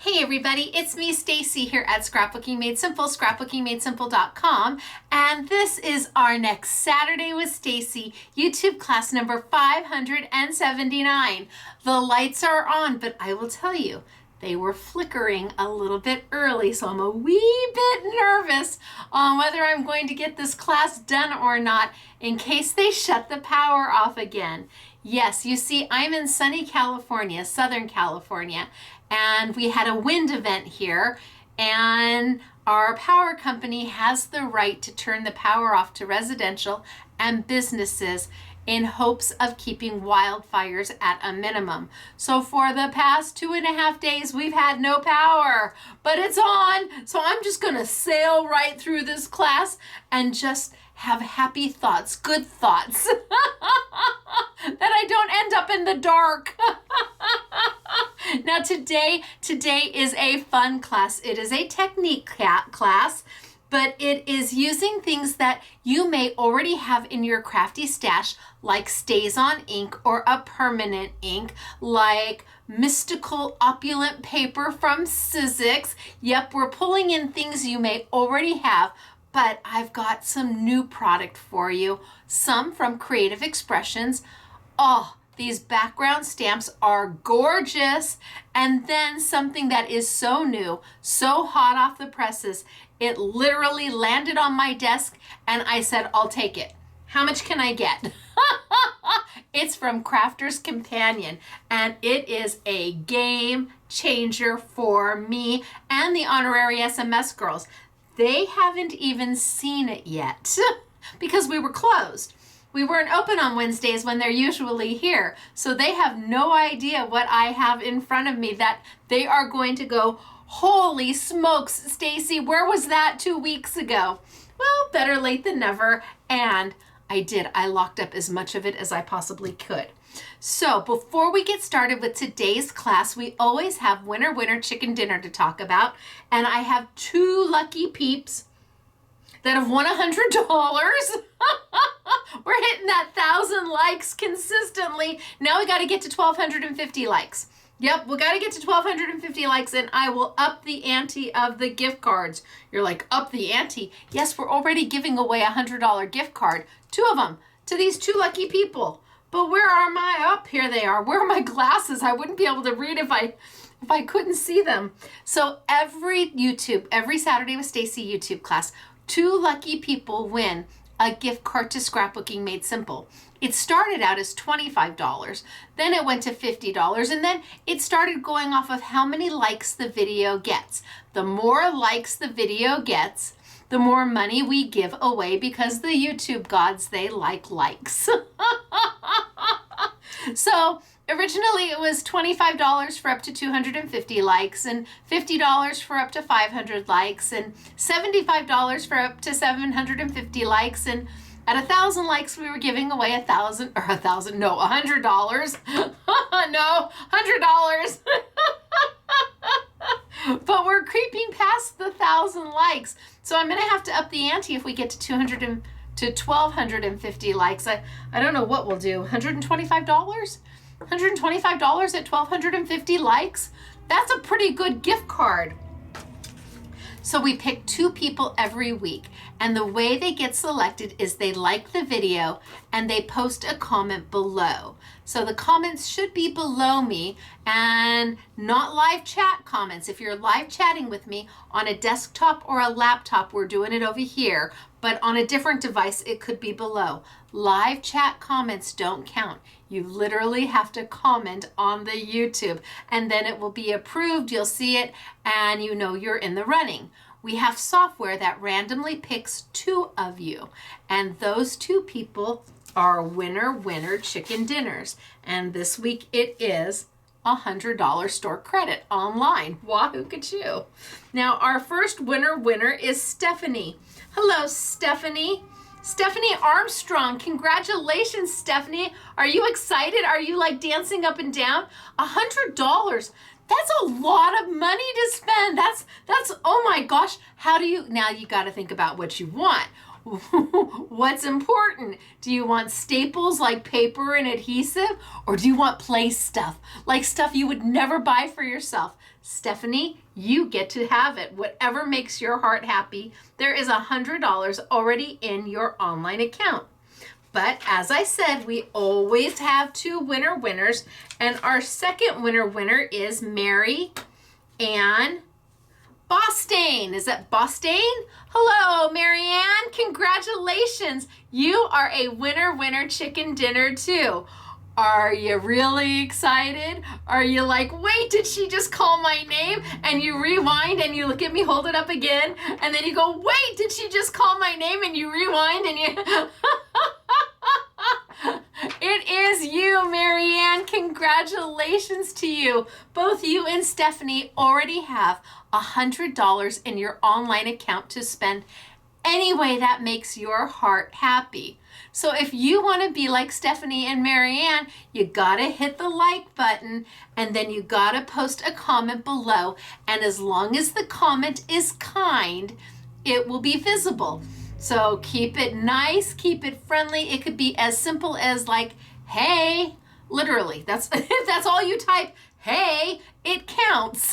Hey everybody, it's me Stacey here at Scrapbooking Made Simple, scrapbookingmadesimple.com, and this is our next Saturday with Stacey YouTube class number 579. The lights are on, but I will tell you, they were flickering a little bit early, so I'm a wee bit nervous on whether I'm going to get this class done or not in case they shut the power off again. Yes, you see, I'm in sunny California, Southern California, and we had a wind event here, and our power company has the right to turn the power off to residential and businesses in hopes of keeping wildfires at a minimum. So for the past 2.5 days, we've had no power, but it's on. So I'm just gonna sail right through this class and just have happy thoughts, good thoughts, that I don't end up in the dark. Now today is a fun class. It is a technique class, but it is using things that you may already have in your crafty stash, like Staz On ink or a permanent ink, like mystical opulent paper from Sizzix. Yep, we're pulling in things you may already have, but I've got some new product for you, some from Creative Expressions. Oh, these background stamps are gorgeous. And then something that is so new, so hot off the presses, it literally landed on my desk and I said, I'll take it. How much can I get? It's from Crafter's Companion, and it is a game changer for me and the honorary SMS girls. They haven't even seen it yet because we were closed. We weren't open on Wednesdays when they're usually here. So they have no idea what I have in front of me that they are going to go, holy smokes, Stacey, where was that 2 weeks ago? Well, better late than never. And I did. I locked up as much of it as I possibly could. So before we get started with today's class, we always have winner chicken dinner to talk about. And I have 2 lucky peeps that have won $100. We're hitting that 1,000 likes consistently. Now we got to get to 1,250 likes. Yep, we got to get to 1,250 likes and I will up the ante of the gift cards. You're like, up the ante? Yes, we're already giving away a $100 gift card, 2 of them, to these 2 lucky people. But where are my, up here they are. Where are my glasses? I wouldn't be able to read if I couldn't see them. So every Saturday with Stacey YouTube class, 2 lucky people win a gift card to Scrapbooking Made Simple. It started out as $25, then it went to $50, and then it started going off of how many likes the video gets. The more likes the video gets, the more money we give away because the YouTube gods, they like likes. So originally it was $25 for up to 250 likes and $50 for up to 500 likes and $75 for up to 750 likes, and at 1,000 likes we were giving away $100. No, $100. But we're creeping past the 1,000 likes, so I'm gonna have to up the ante if we get to 1,250 likes. I don't know what we'll do. $125? $125 at 1,250 likes? That's a pretty good gift card. So we pick 2 people every week, and the way they get selected is they like the video and they post a comment below. So the comments should be below me and not live chat comments. If you're live chatting with me on a desktop or a laptop, we're doing it over here, but on a different device, it could be below. Live chat comments don't count. You literally have to comment on the YouTube and then it will be approved. You'll see it and you know you're in the running. We have software that randomly picks 2 of you, and those 2 people are winner chicken dinners. And this week it is $100 store credit online. Wahoo ka-choo. Now our first winner is Stephanie. Hello, Stephanie. Stephanie Armstrong, congratulations, Stephanie. Are you excited? Are you like dancing up and down? $100. That's a lot of money to spend. That's, oh my gosh. How do you, now you got to think about what you want. What's important? Do you want staples like paper and adhesive, or do you want play stuff, like stuff you would never buy for yourself? Stephanie, you get to have it. Whatever makes your heart happy. There is $100 already in your online account. But as I said, we always have 2 winners, and our second winner is Mary Ann Bostain. Is that Bostain? Hello, Marianne. Congratulations. You are a winner chicken dinner too. Are you really excited? Are you like, wait, did she just call my name? And you rewind and you look at me, hold it up again. And then you go, wait, did she just call my name? And you rewind and you... It is you, Marianne. Congratulations to you. Both you and Stephanie already have $100 in your online account to spend any way that makes your heart happy. So if you want to be like Stephanie and Marianne, you gotta hit the like button, and then you gotta post a comment below. And as long as the comment is kind, it will be visible. So keep it nice, keep it friendly. It could be as simple as like, hey, literally, that's if that's all you type, hey, it counts.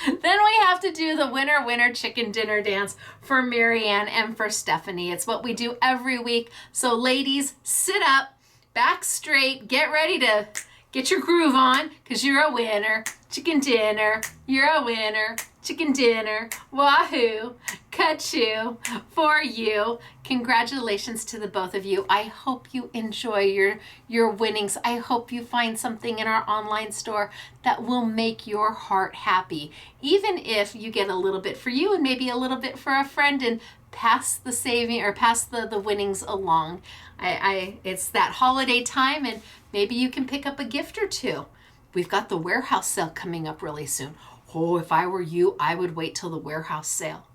Then we have to do the winner chicken dinner dance for Marianne and for Stephanie. It's what we do every week. So ladies, sit up, back straight, get ready to get your groove on, because you're a winner. Chicken dinner, you're a winner. Chicken dinner, wahoo, ka-choo, for you. Congratulations to the both of you. I hope you enjoy your winnings. I hope you find something in our online store that will make your heart happy. Even if you get a little bit for you and maybe a little bit for a friend, and pass the saving or pass the winnings along. It's that holiday time, and maybe you can pick up a gift or two. We've got the warehouse sale coming up really soon. Oh, if I were you, I would wait till the warehouse sale.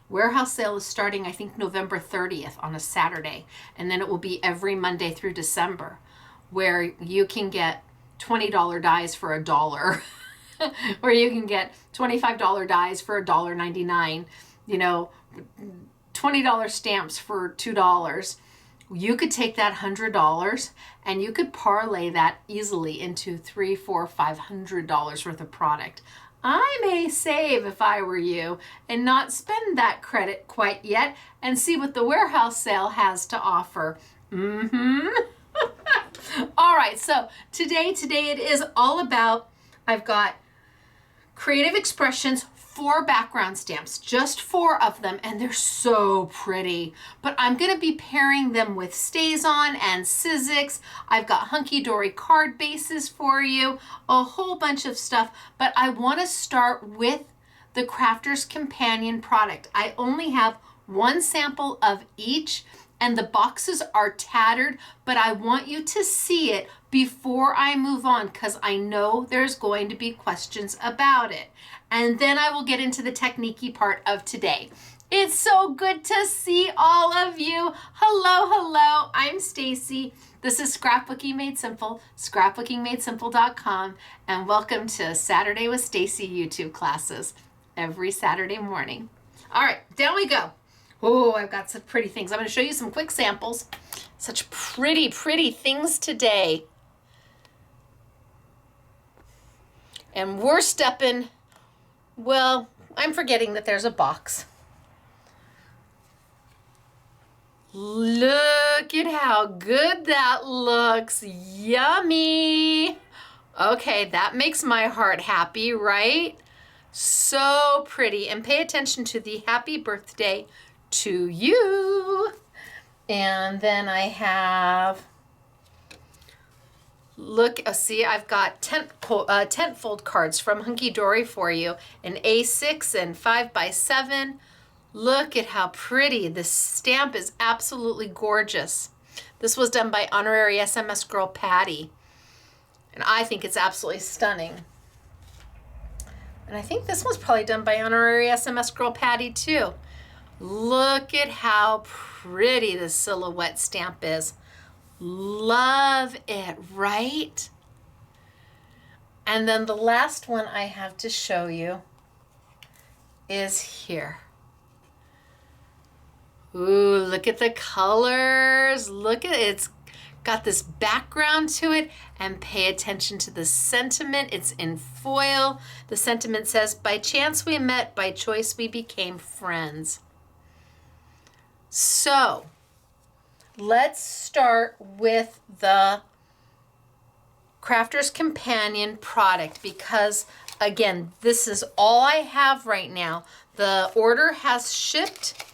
Warehouse sale is starting, I think, November 30th on a Saturday, and then it will be every Monday through December, where you can get $20 dies for $1, or you can get $25 dies for $1.99, you know, $20 stamps for $2. You could take that $100 and you could parlay that easily into $300, $400, $500 worth of product. I may save if I were you and not spend that credit quite yet and see what the warehouse sale has to offer. All right, so today it is all about, I've got Creative Expressions 4 background stamps, just 4 of them, and they're so pretty. But I'm going to be pairing them with Staz On and Sizzix. I've got Hunky Dory card bases for you, a whole bunch of stuff. But I want to start with the Crafter's Companion product. I only have 1 sample of each, and the boxes are tattered, but I want you to see it before I move on, because I know there's going to be questions about it. And then I will get into the technique-y part of today. It's so good to see all of you. Hello, I'm Stacey. This is Scrapbooking Made Simple, scrapbookingmadesimple.com, and welcome to Saturday with Stacey YouTube classes every Saturday morning. All right, down we go. Oh, I've got some pretty things. I'm going to show you some quick samples. Such pretty things today. And we're stepping, well, I'm forgetting that there's a box. Look at how good that looks. Yummy. Okay, that makes my heart happy, right? So pretty. And pay attention to the happy birthday to you. And then I have, look, see, I've got tent fold cards from Hunky Dory for you, an A6 and 5x7. Look at how pretty. This stamp is absolutely gorgeous. This was done by honorary SMS girl Patty, and I think it's absolutely stunning. And I think this was probably done by honorary SMS girl Patty too. Look at how pretty the silhouette stamp is. Love it, right? And then the last one I have to show you is here. Ooh, look at the colors. Look at it. It's got this background to it, and pay attention to the sentiment. It's in foil. The sentiment says, by chance we met, by choice we became friends. So let's start with the Crafter's Companion product, because again, this is all I have right now. The order has shipped,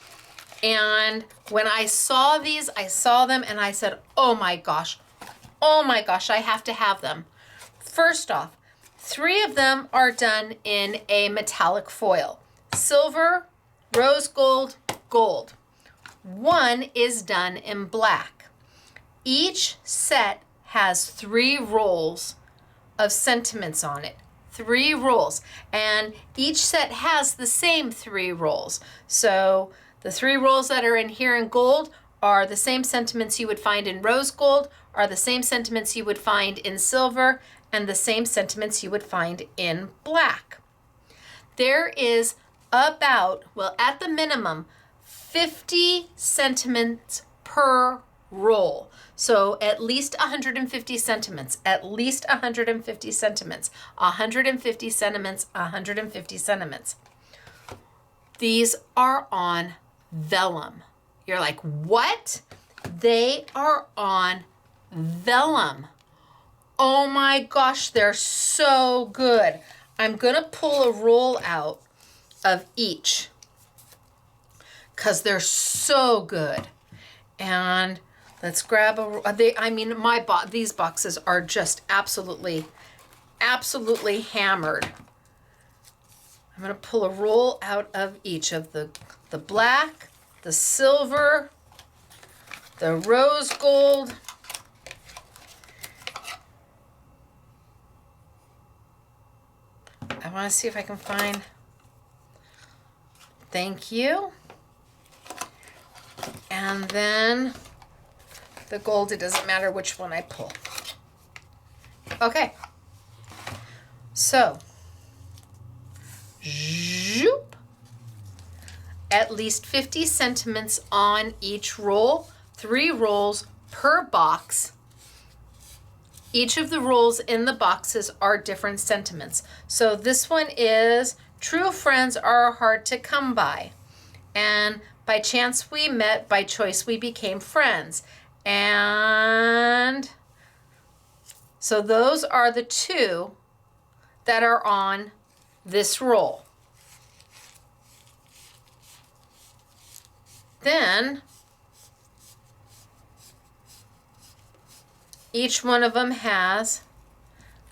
and when I saw these, I saw them and I said, oh my gosh, I have to have them. First off, 3 of them are done in a metallic foil: silver, rose gold, gold. 1 is done in black. Each set has 3 rolls of sentiments on it. 3 rolls. And each set has the same 3 rolls. So the 3 rolls that are in here in gold are the same sentiments you would find in rose gold, are the same sentiments you would find in silver, and the same sentiments you would find in black. There is about, well, at the minimum, 50 sentiments per roll. So at least 150 sentiments, at least 150 sentiments, 150 sentiments, 150 sentiments. These are on vellum. You're like, what? They are on vellum. Oh my gosh, they're so good. I'm gonna pull a roll out of each because they're so good. And let's grab these boxes are just absolutely hammered. I'm gonna pull a roll out of each of the black, the silver, the rose gold, I want to see if I can find, thank you. And then the gold, it doesn't matter which one I pull. Okay. So, zoop. At least 50 sentiments on each roll, 3 rolls per box. Each of the rolls in the boxes are different sentiments. So this one is, true friends are hard to come by. And by chance we met, by choice we became friends. And so those are the 2 that are on this roll. Then each one of them has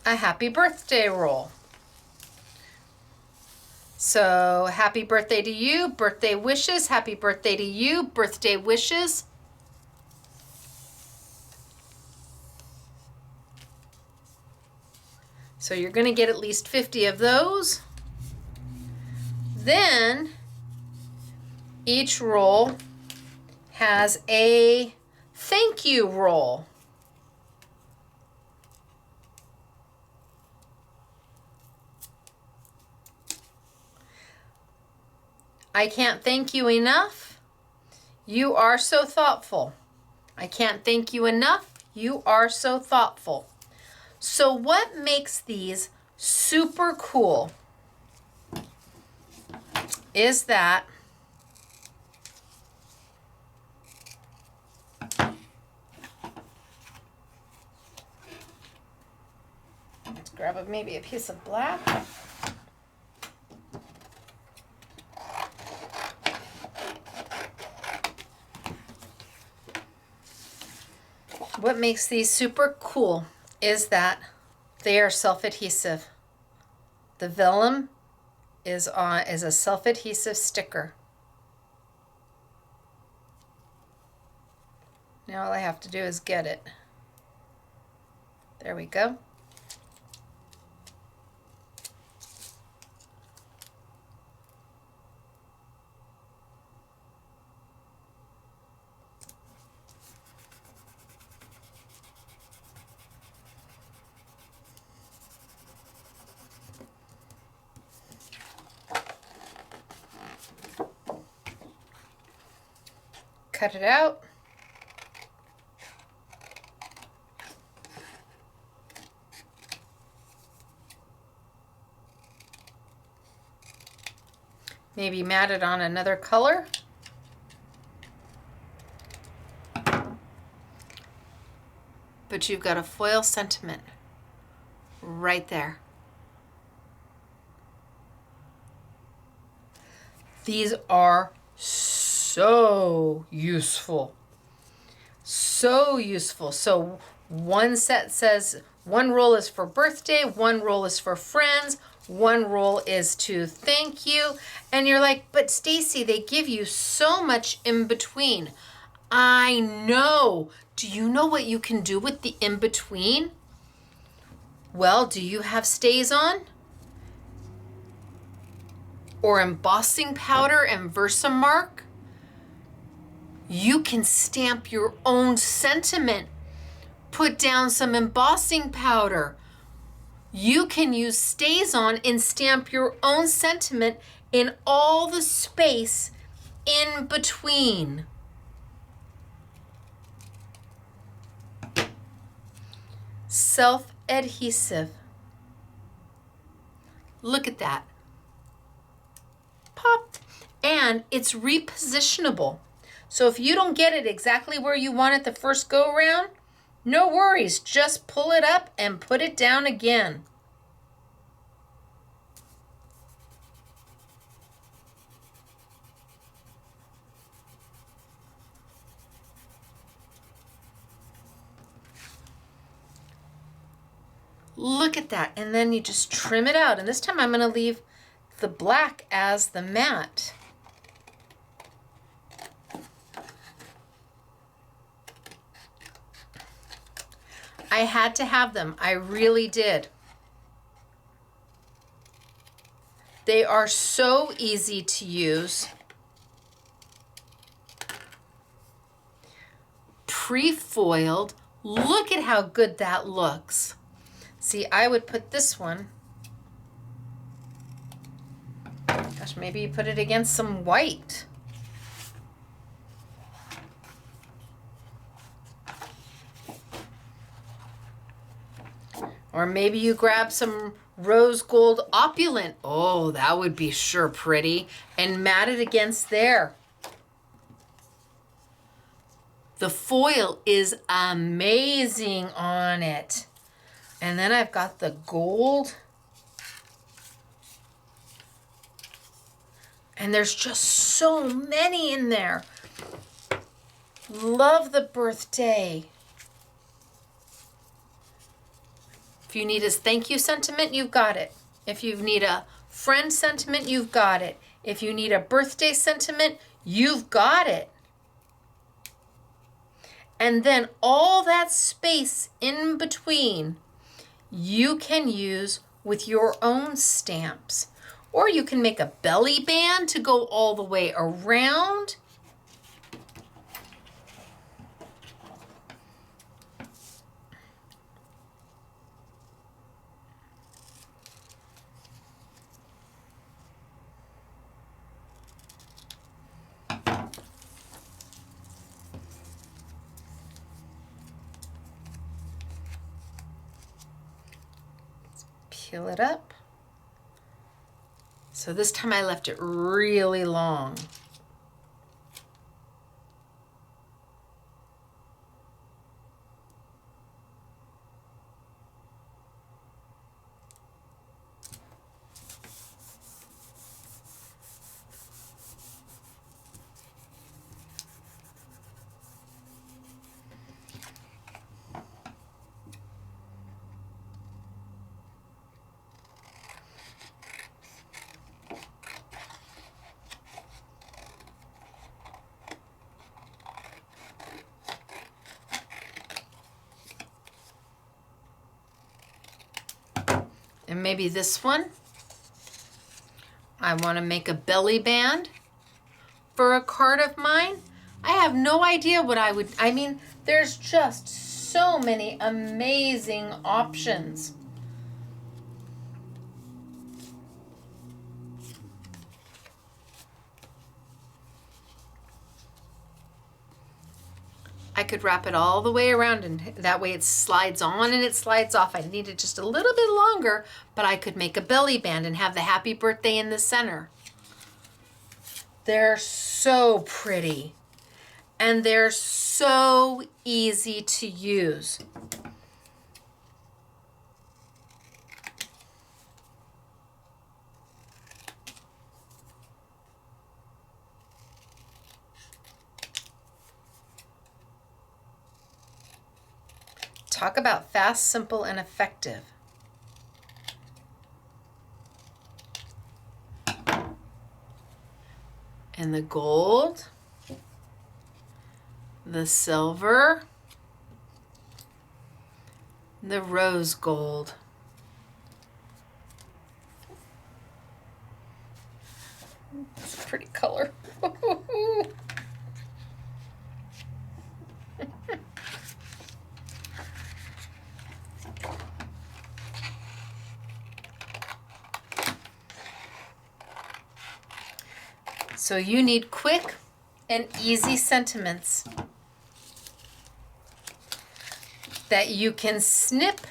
a happy birthday roll. So happy birthday to you, birthday wishes, happy birthday to you, birthday wishes. So you're going to get at least 50 of those. Then each roll has a thank you roll. I can't thank you enough. You are so thoughtful. I can't thank you enough. You are so thoughtful. So what makes these super cool is that let's grab maybe a piece of black. What makes these super cool is that they are self-adhesive. The vellum is a self-adhesive sticker. Now all I have to do is get it. There we go. cut it out. Maybe mat it on another color. But you've got a foil sentiment right there. These are so useful. So useful. So one set says one roll is for birthday, one roll is for friends, one roll is to thank you. And you're like, but Stacey, they give you so much in between. I know. Do you know what you can do with the in between? Well, do you have Staz On? Or embossing powder and Versamark? You can stamp your own sentiment. Put down some embossing powder. You can use Staz On and stamp your own sentiment in all the space in between. Self-adhesive. Look at that. Pop. And it's repositionable. So if you don't get it exactly where you want it the first go around, no worries. Just pull it up and put it down again. Look at that. And then you just trim it out. And this time I'm going to leave the black as the matte. I had to have them. I really did. They are so easy to use. Pre-foiled. Look at how good that looks. See, I would put this one. Gosh, maybe you put it against some white. Or maybe you grab some rose gold opulent. Oh, that would be sure pretty. And mat it against there. The foil is amazing on it. And then I've got the gold. And there's just so many in there. Love the birthday. If you need a thank you sentiment, you've got it. If you need a friend sentiment, you've got it. If you need a birthday sentiment, you've got it. And then all that space in between, you can use with your own stamps. Or you can make a belly band to go all the way around. Peel it up. So this time I left it really long. And maybe this one, I want to make a belly band for a card of mine. I have no idea what I mean, there's just so many amazing options. I could wrap it all the way around, and that way it slides on and it slides off. I need it just a little bit longer, but I could make a belly band and have the happy birthday in the center. They're so pretty, and they're so easy to use. Talk about fast, simple, and effective. And the gold, the silver, the rose gold. It's a pretty color. So you need quick and easy sentiments that you can snip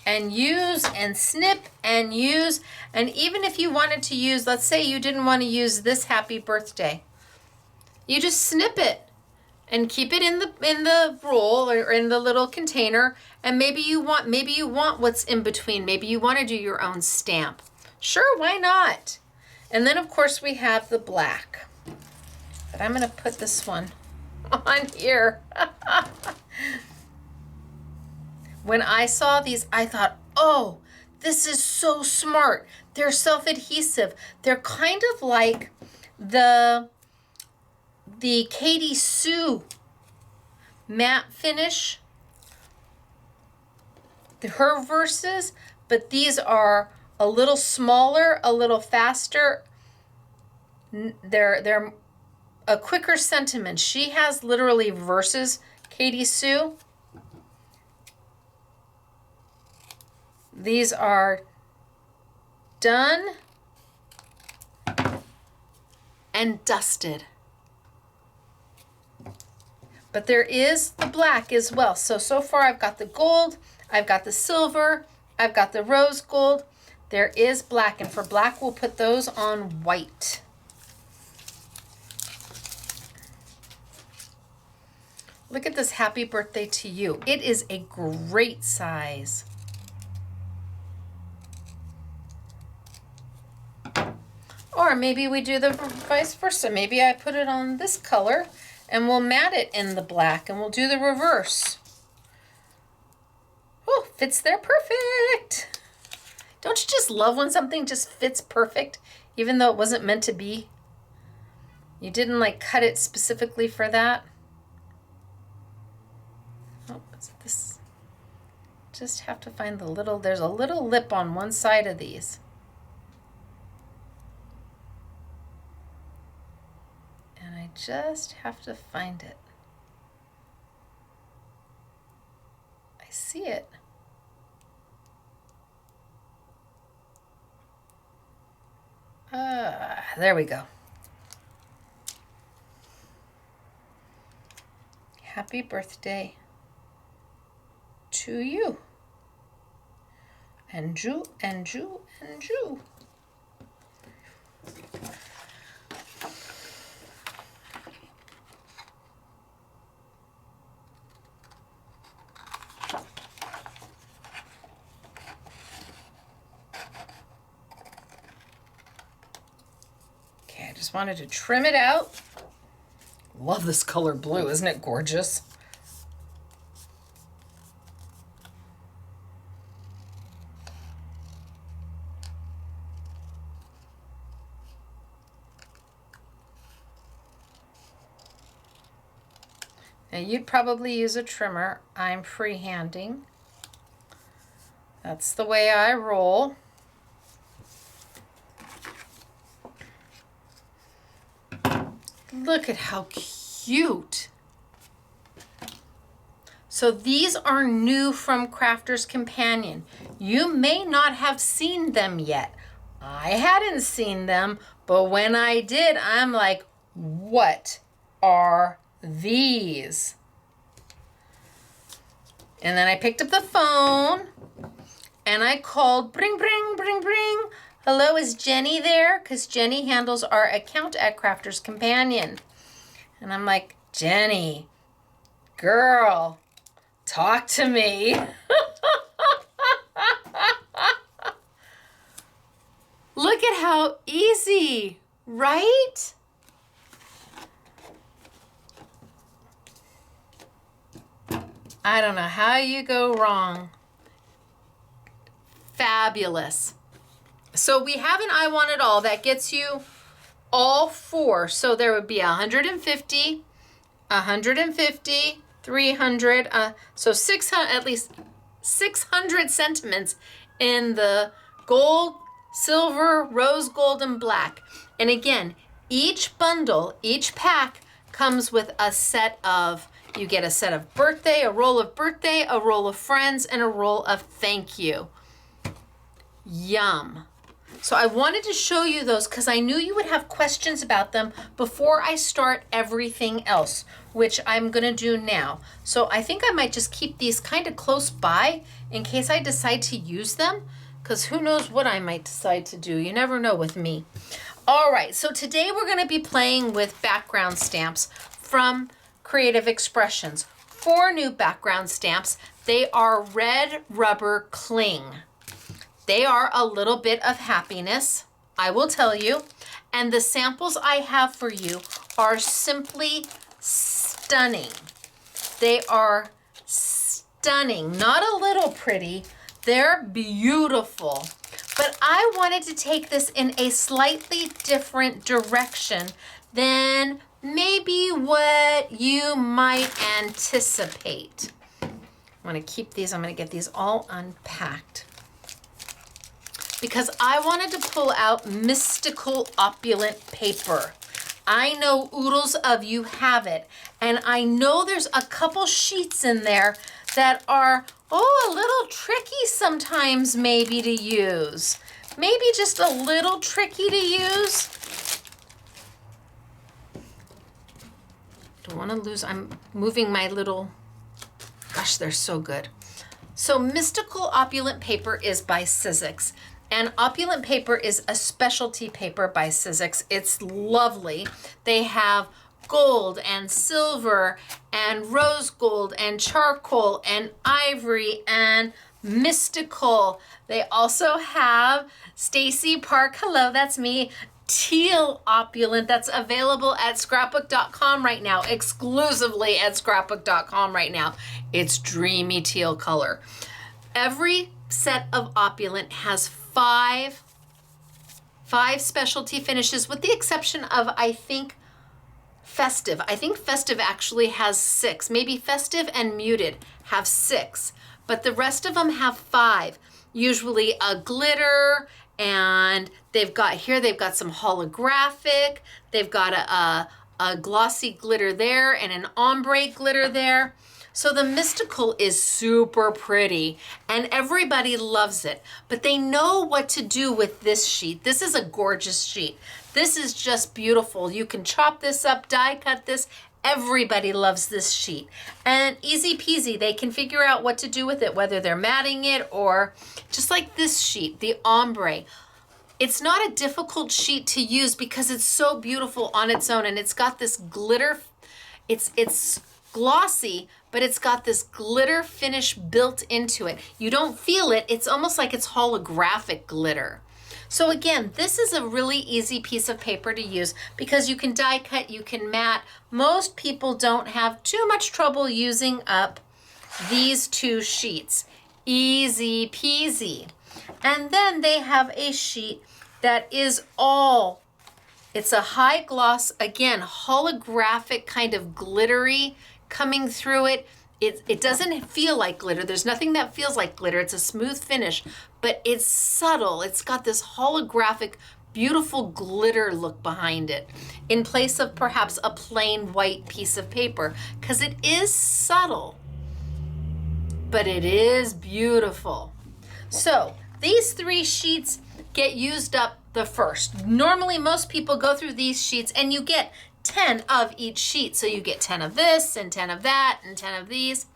and use and snip and use. And even if you wanted to use, let's say you didn't want to use this happy birthday, you just snip it and keep it in the roll or in the little container. And maybe you want what's in between. Maybe you want to do your own stamp. Sure, why not? And then, of course, we have the black. But I'm going to put this one on here. When I saw these, I thought, oh, this is so smart. They're self-adhesive. They're kind of like the Katie Sue matte finish, her verses, but these are a little smaller, a little faster. They're a quicker sentiment. She has literally verses, Katie Sue. These are done and dusted. But there is the black as well. So far I've got the gold, I've got the silver, I've got the rose gold. There is black, and for black, we'll put those on white. Look at this happy birthday to you. It is a great size. Or maybe we do the vice versa. Maybe I put it on this color and we'll mat it in the black and we'll do the reverse. Oh, fits there perfect. Don't you just love when something just fits perfect, even though it wasn't meant to be? You didn't like cut it specifically for that. Oh, is it this? Just have to find the little, there's a little lip on one side of these. And I just have to find it. I see it. There we go. Happy birthday to you. And you, and you, and you. Okay, I just wanted to trim it out. Love this color blue, isn't it gorgeous? Now you'd probably use a trimmer. I'm freehanding. That's the way I roll. Look at how cute. So these are new from Crafter's Companion. You may not have seen them yet. I hadn't seen them, but when I did, I'm like, what are these? And then I picked up the phone and I called, bring, bring, bring, bring. Hello, is Jenny there? Because Jenny handles our account at Crafter's Companion. And I'm like, Jenny, girl, talk to me. Look at how easy, right? I don't know how you go wrong. Fabulous. So we have an I Want It All that gets you all four. So there would be 150, 150, 300, so 600, at least 600 sentiments in the gold, silver, rose gold, and black. And again, each bundle, each pack comes with a set of, you get a set of birthday, a roll of birthday, a roll of friends, and a roll of thank you. Yum. So I wanted to show you those because I knew you would have questions about them before I start everything else, which I'm gonna do now. So I think I might just keep these kind of close by in case I decide to use them, because who knows what I might decide to do. You never know with me. All right, so today we're gonna be playing with background stamps from Creative Expressions. 4 new background stamps. They are red rubber cling. They are a little bit of happiness, I will tell you. And the samples I have for you are simply stunning. They are stunning, not a little pretty. They're beautiful. But I wanted to take this in a slightly different direction than maybe what you might anticipate. I'm gonna keep these, I'm gonna get these all unpacked, because I wanted to pull out mystical opulent paper. I know oodles of you have it, and I know there's a couple sheets in there that are, a little tricky sometimes maybe to use. Maybe just a little tricky to use. Don't want to lose, I'm moving my little, gosh, they're so good. So Mystical Opulent Paper is by Sizzix. And opulent paper is a specialty paper by Sizzix. It's lovely. They have gold and silver and rose gold and charcoal and ivory and mystical. They also have Stacey Park, hello, that's me, teal opulent that's available at scrapbook.com right now, exclusively at scrapbook.com right now. It's dreamy teal color. Every set of opulent has five specialty finishes, with the exception of, I think, festive. I think festive actually has 6. Maybe festive and muted have 6, but the rest of them have 5. Usually a glitter, and they've got some holographic, they've got a glossy glitter there and an ombre glitter there. So the mystical is super pretty and everybody loves it, but they know what to do with this sheet. This is a gorgeous sheet. This is just beautiful. You can chop this up, die cut this. Everybody loves this sheet. And easy peasy, they can figure out what to do with it, whether they're matting it or just like this sheet, the ombre. It's not a difficult sheet to use because it's so beautiful on its own, and it's got this glitter. It's glossy, but it's got this glitter finish built into it. You don't feel it. It's almost like it's holographic glitter. So again, this is a really easy piece of paper to use because you can die cut, you can mat. Most people don't have too much trouble using up these 2 sheets. Easy peasy. And then they have a sheet that is all, it's a high gloss, again, holographic kind of glittery coming through it. It doesn't feel like glitter. There's nothing that feels like glitter. It's a smooth finish, but it's subtle. It's got this holographic, beautiful glitter look behind it in place of perhaps a plain white piece of paper, because it is subtle, but it is beautiful. So these 3 sheets get used up the first. Normally, most people go through these sheets and you get 10 of each sheet. So you get 10 of this and 10 of that and 10 of these.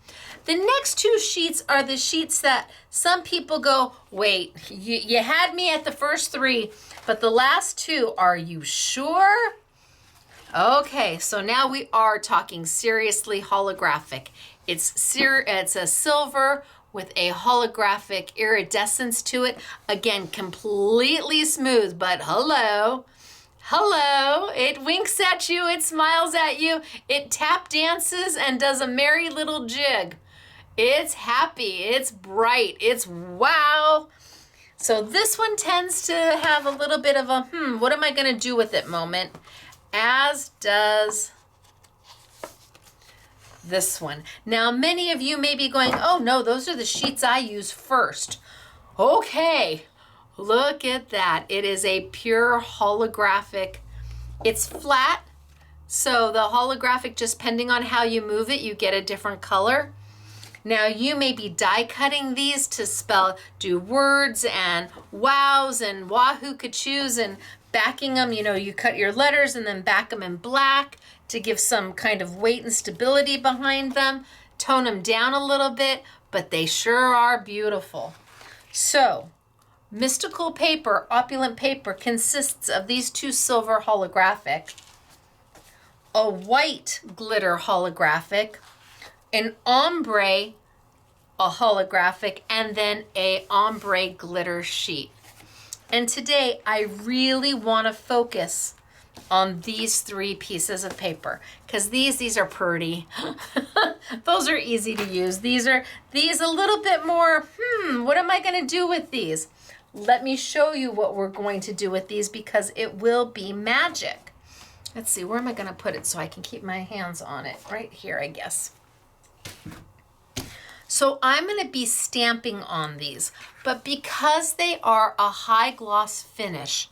The next 2 sheets are the sheets that some people go, wait, you had me at the first 3, but the last 2, are you sure? Okay, so now we are talking seriously holographic. It's a silver with a holographic iridescence to it. Again, completely smooth, but hello, it winks at you, it smiles at you, it tap dances and does a merry little jig. It's happy, it's bright, it's wow. So this one tends to have a little bit of a, what am I gonna do with it moment, as does this one. Now, many of you may be going, oh no, those are the sheets I use first. Okay, look at that. It is a pure holographic. It's flat, so the holographic, just depending on how you move it, you get a different color. Now you may be die cutting these to do words and wows and wahoo kachoos and backing them, you cut your letters and then back them in black to give some kind of weight and stability behind them, tone them down a little bit, but they sure are beautiful. So, mystical paper, opulent paper, consists of these 2 silver holographic, a white glitter holographic, an ombre, a holographic, and then a ombre glitter sheet. And today I really want to focus on these 3 pieces of paper because these are pretty. Those are easy to use. These a little bit more, what am I going to do with these? Let me show you what we're going to do with these because it will be magic. Let's see, where am I going to put it so I can keep my hands on it? Right here, I guess. So I'm going to be stamping on these, but because they are a high gloss finish,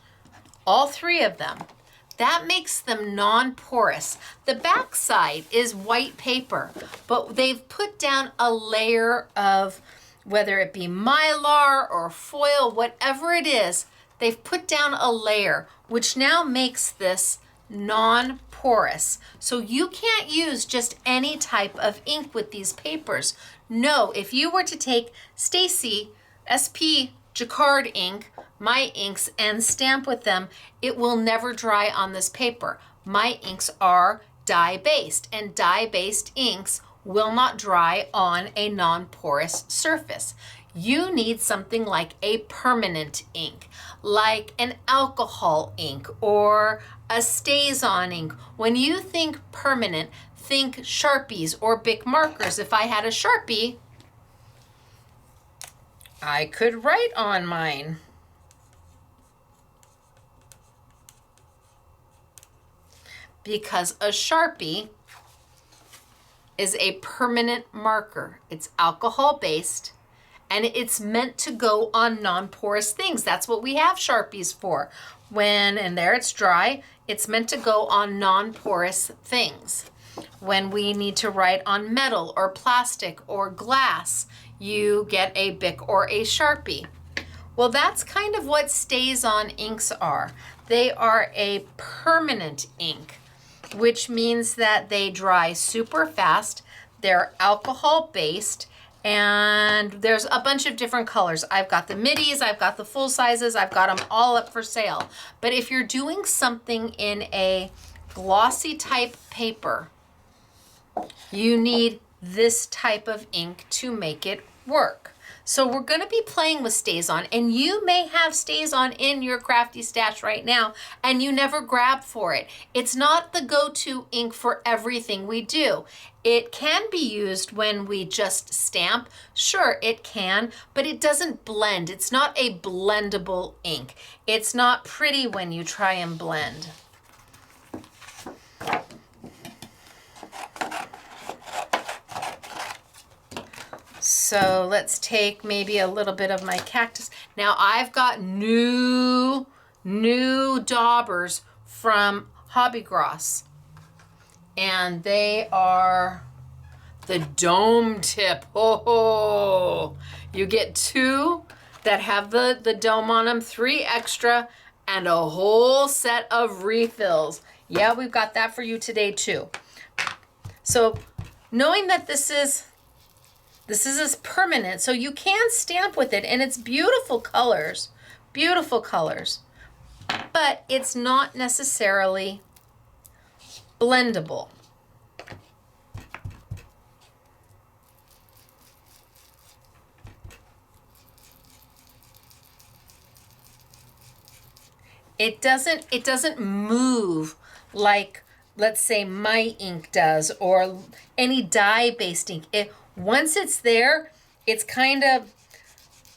all 3 of them, that makes them non-porous. The back side is white paper, but they've put down a layer of, whether it be mylar or foil, whatever it is, they've put down a layer, which now makes this non-porous. So you can't use just any type of ink with these papers. No, if you were to take Stacey SP Jacquard ink, my inks, and stamp with them, it will never dry on this paper. My inks are dye-based, and dye-based inks will not dry on a non-porous surface. You need something like a permanent ink, like an alcohol ink or a Staz On ink. When you think permanent, think Sharpies or Bic markers. If I had a Sharpie, I could write on mine. Because a Sharpie is a permanent marker. It's alcohol based and it's meant to go on non-porous things. That's what we have Sharpies for. And there it's dry, it's meant to go on non-porous things. When we need to write on metal or plastic or glass, you get a Bic or a Sharpie. Well, that's kind of what Staz On inks are. They are a permanent ink, which means that they dry super fast. They're alcohol based, and there's a bunch of different colors. I've got the middies, I've got the full sizes, I've got them all up for sale. But if you're doing something in a glossy type paper, you need this type of ink to make it work. So we're going to be playing with Staz On, and you may have Staz On in your crafty stash right now and you never grab for it. It's not the go-to ink for everything we do. It can be used when we just stamp. Sure, it can, but it doesn't blend. It's not a blendable ink. It's not pretty when you try and blend. So let's take maybe a little bit of my cactus. Now I've got new daubers from Hobby Gross, and they are the dome tip. Oh, you get 2 that have the dome on them, 3 extra, and a whole set of refills. Yeah, we've got that for you today too. So knowing that this is as permanent, so you can stamp with it, and it's beautiful colors, but it's not necessarily blendable. It doesn't move like, let's say, my ink does, or any dye-based ink. Once it's there, it's kind of,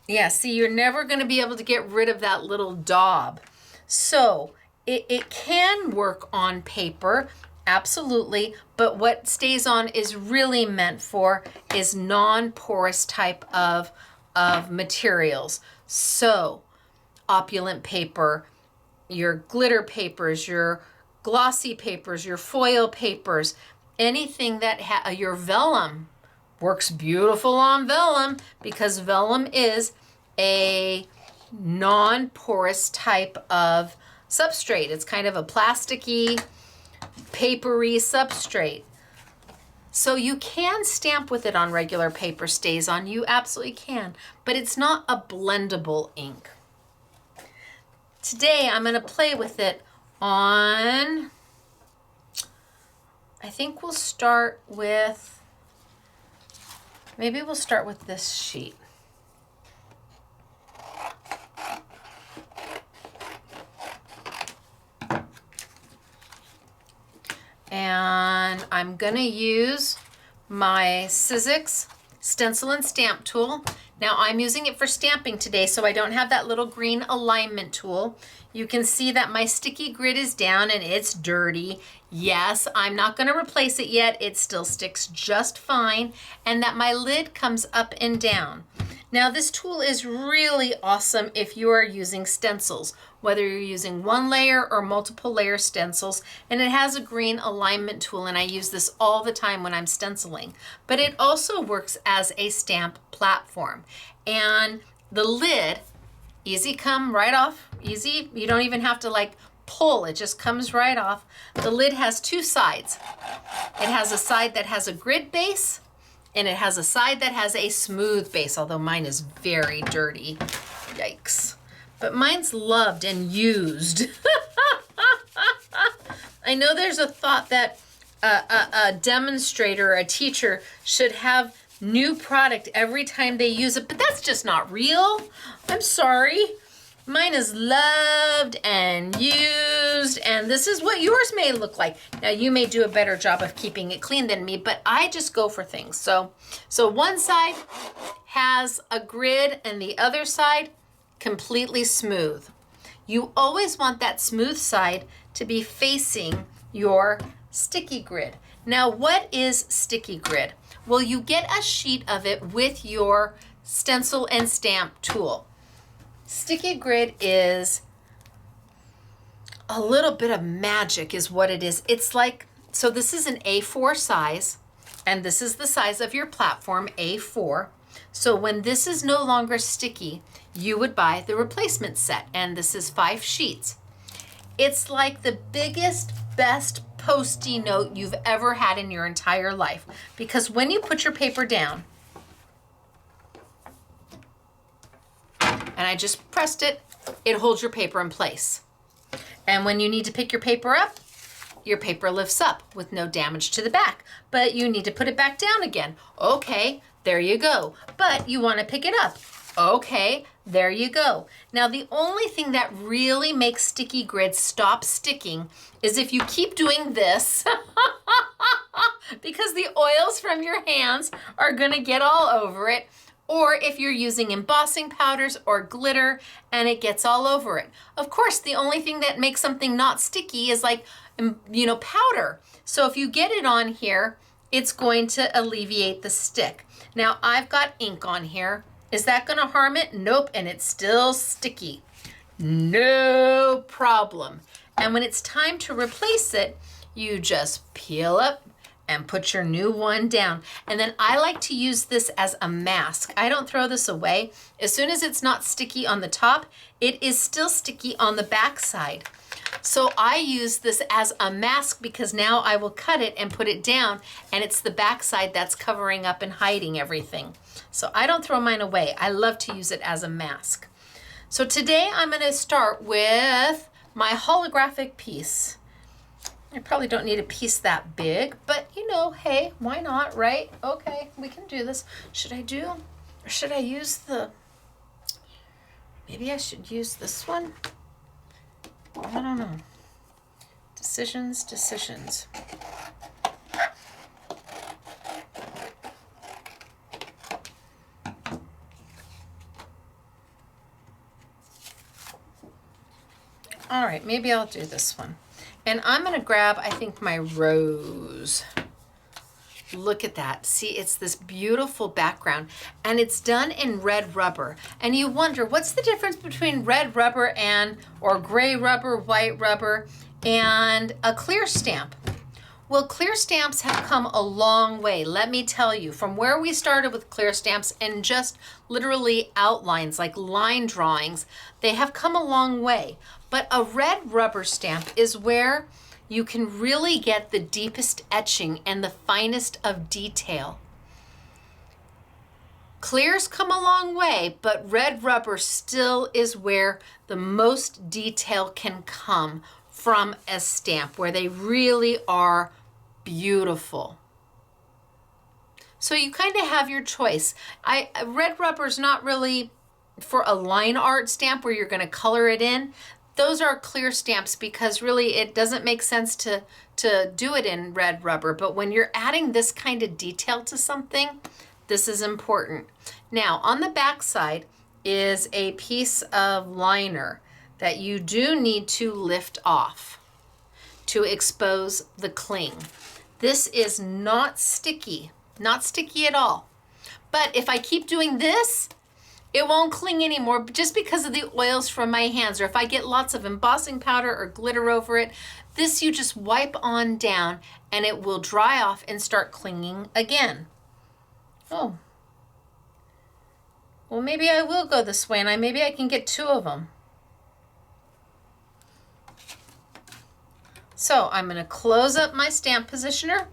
yeah, see, you're never going to be able to get rid of that little daub. So it can work on paper, absolutely, but what Staz On is really meant for is non-porous type of materials. So opulent paper, your glitter papers, your glossy papers, your foil papers, anything that your vellum works beautiful on vellum, because vellum is a non-porous type of substrate. It's kind of a plasticky, papery substrate. So you can stamp with it on regular paper, Staz On. You absolutely can, but it's not a blendable ink. Today I'm going to play with it on, I think we'll start with, maybe we'll start with this sheet. And I'm going to use my Sizzix stencil and stamp tool. Now I'm using it for stamping today, so I don't have that little green alignment tool. You can see that my sticky grid is down and it's dirty. Yes, I'm not going to replace it yet. It still sticks just fine, and that my lid comes up and down. Now this tool is really awesome if you are using stencils, whether you're using one layer or multiple layer stencils, and it has a green alignment tool, and I use this all the time when I'm stenciling. But it also works as a stamp platform. And the lid, easy come right off, easy. You don't even have to like pull, it just comes right off. The lid has two sides. It has a side that has a grid base, and it has a side that has a smooth base, although mine is very dirty. Yikes. But mine's loved and used. I know there's a thought that a demonstrator, a teacher, should have new product every time they use it, but that's just not real. I'm sorry. Mine is loved and used, and this is what yours may look like. Now, you may do a better job of keeping it clean than me, but I just go for things. So one side has a grid and the other side completely smooth. You always want that smooth side to be facing your sticky grid. Now, what is sticky grid? Well, you get a sheet of it with your stencil and stamp tool. Sticky grid is a little bit of magic is what it is. It's like, so this is an A4 size, and this is the size of your platform, A4. So when this is no longer sticky, you would buy the replacement set, and this is 5 sheets. It's like the biggest, best Post-it note you've ever had in your entire life, because when you put your paper down, and I just pressed it, it holds your paper in place. And when you need to pick your paper up, your paper lifts up with no damage to the back, but you need to put it back down again. Okay, there you go. But you want to pick it up. Okay, there you go. Now, the only thing that really makes sticky grid stop sticking is if you keep doing this because the oils from your hands are gonna get all over it, or if you're using embossing powders or glitter and it gets all over it. Of course, the only thing that makes something not sticky is like, powder. So if you get it on here, it's going to alleviate the stick. Now, I've got ink on here. Is that gonna harm it? Nope, and it's still sticky. No problem. And when it's time to replace it, you just peel up and put your new one down. And then I like to use this as a mask. I don't throw this away. As soon as it's not sticky on the top, it is still sticky on the back side. So I use this as a mask because now I will cut it and put it down, and it's the back side that's covering up and hiding everything. So I don't throw mine away. I love to use it as a mask. So today I'm going to start with my holographic piece. I probably don't need a piece that big, but you know, hey, why not, right? Okay, we can do this. Should I do, or should I use the, maybe I should use this one? I don't know. Decisions. All right, maybe I'll do this one. And I'm gonna grab, I think, my rose. Look at that. See, it's this beautiful background, and it's done in red rubber. And you wonder, what's the difference between red rubber or gray rubber, white rubber, and a clear stamp? Well, clear stamps have come a long way. Let me tell you, from where we started with clear stamps and just literally outlines, like line drawings, they have come a long way. But a red rubber stamp is where you can really get the deepest etching and the finest of detail. Clears come a long way, but red rubber still is where the most detail can come from a stamp, where they really are beautiful. So you kind of have your choice. Red rubber is not really for a line art stamp where you're going to color it in. Those are clear stamps because really it doesn't make sense to do it in red rubber. But when you're adding this kind of detail to something, this is important. Now, on the back side is a piece of liner that you do need to lift off to expose the cling. This is not sticky at all. But if I keep doing this, it won't cling anymore just because of the oils from my hands. Or if I get lots of embossing powder or glitter over it, this you just wipe on down and it will dry off and start clinging again. Oh. Well, maybe I will go this way and maybe I can get two of them. So I'm going to close up my stamp positioner,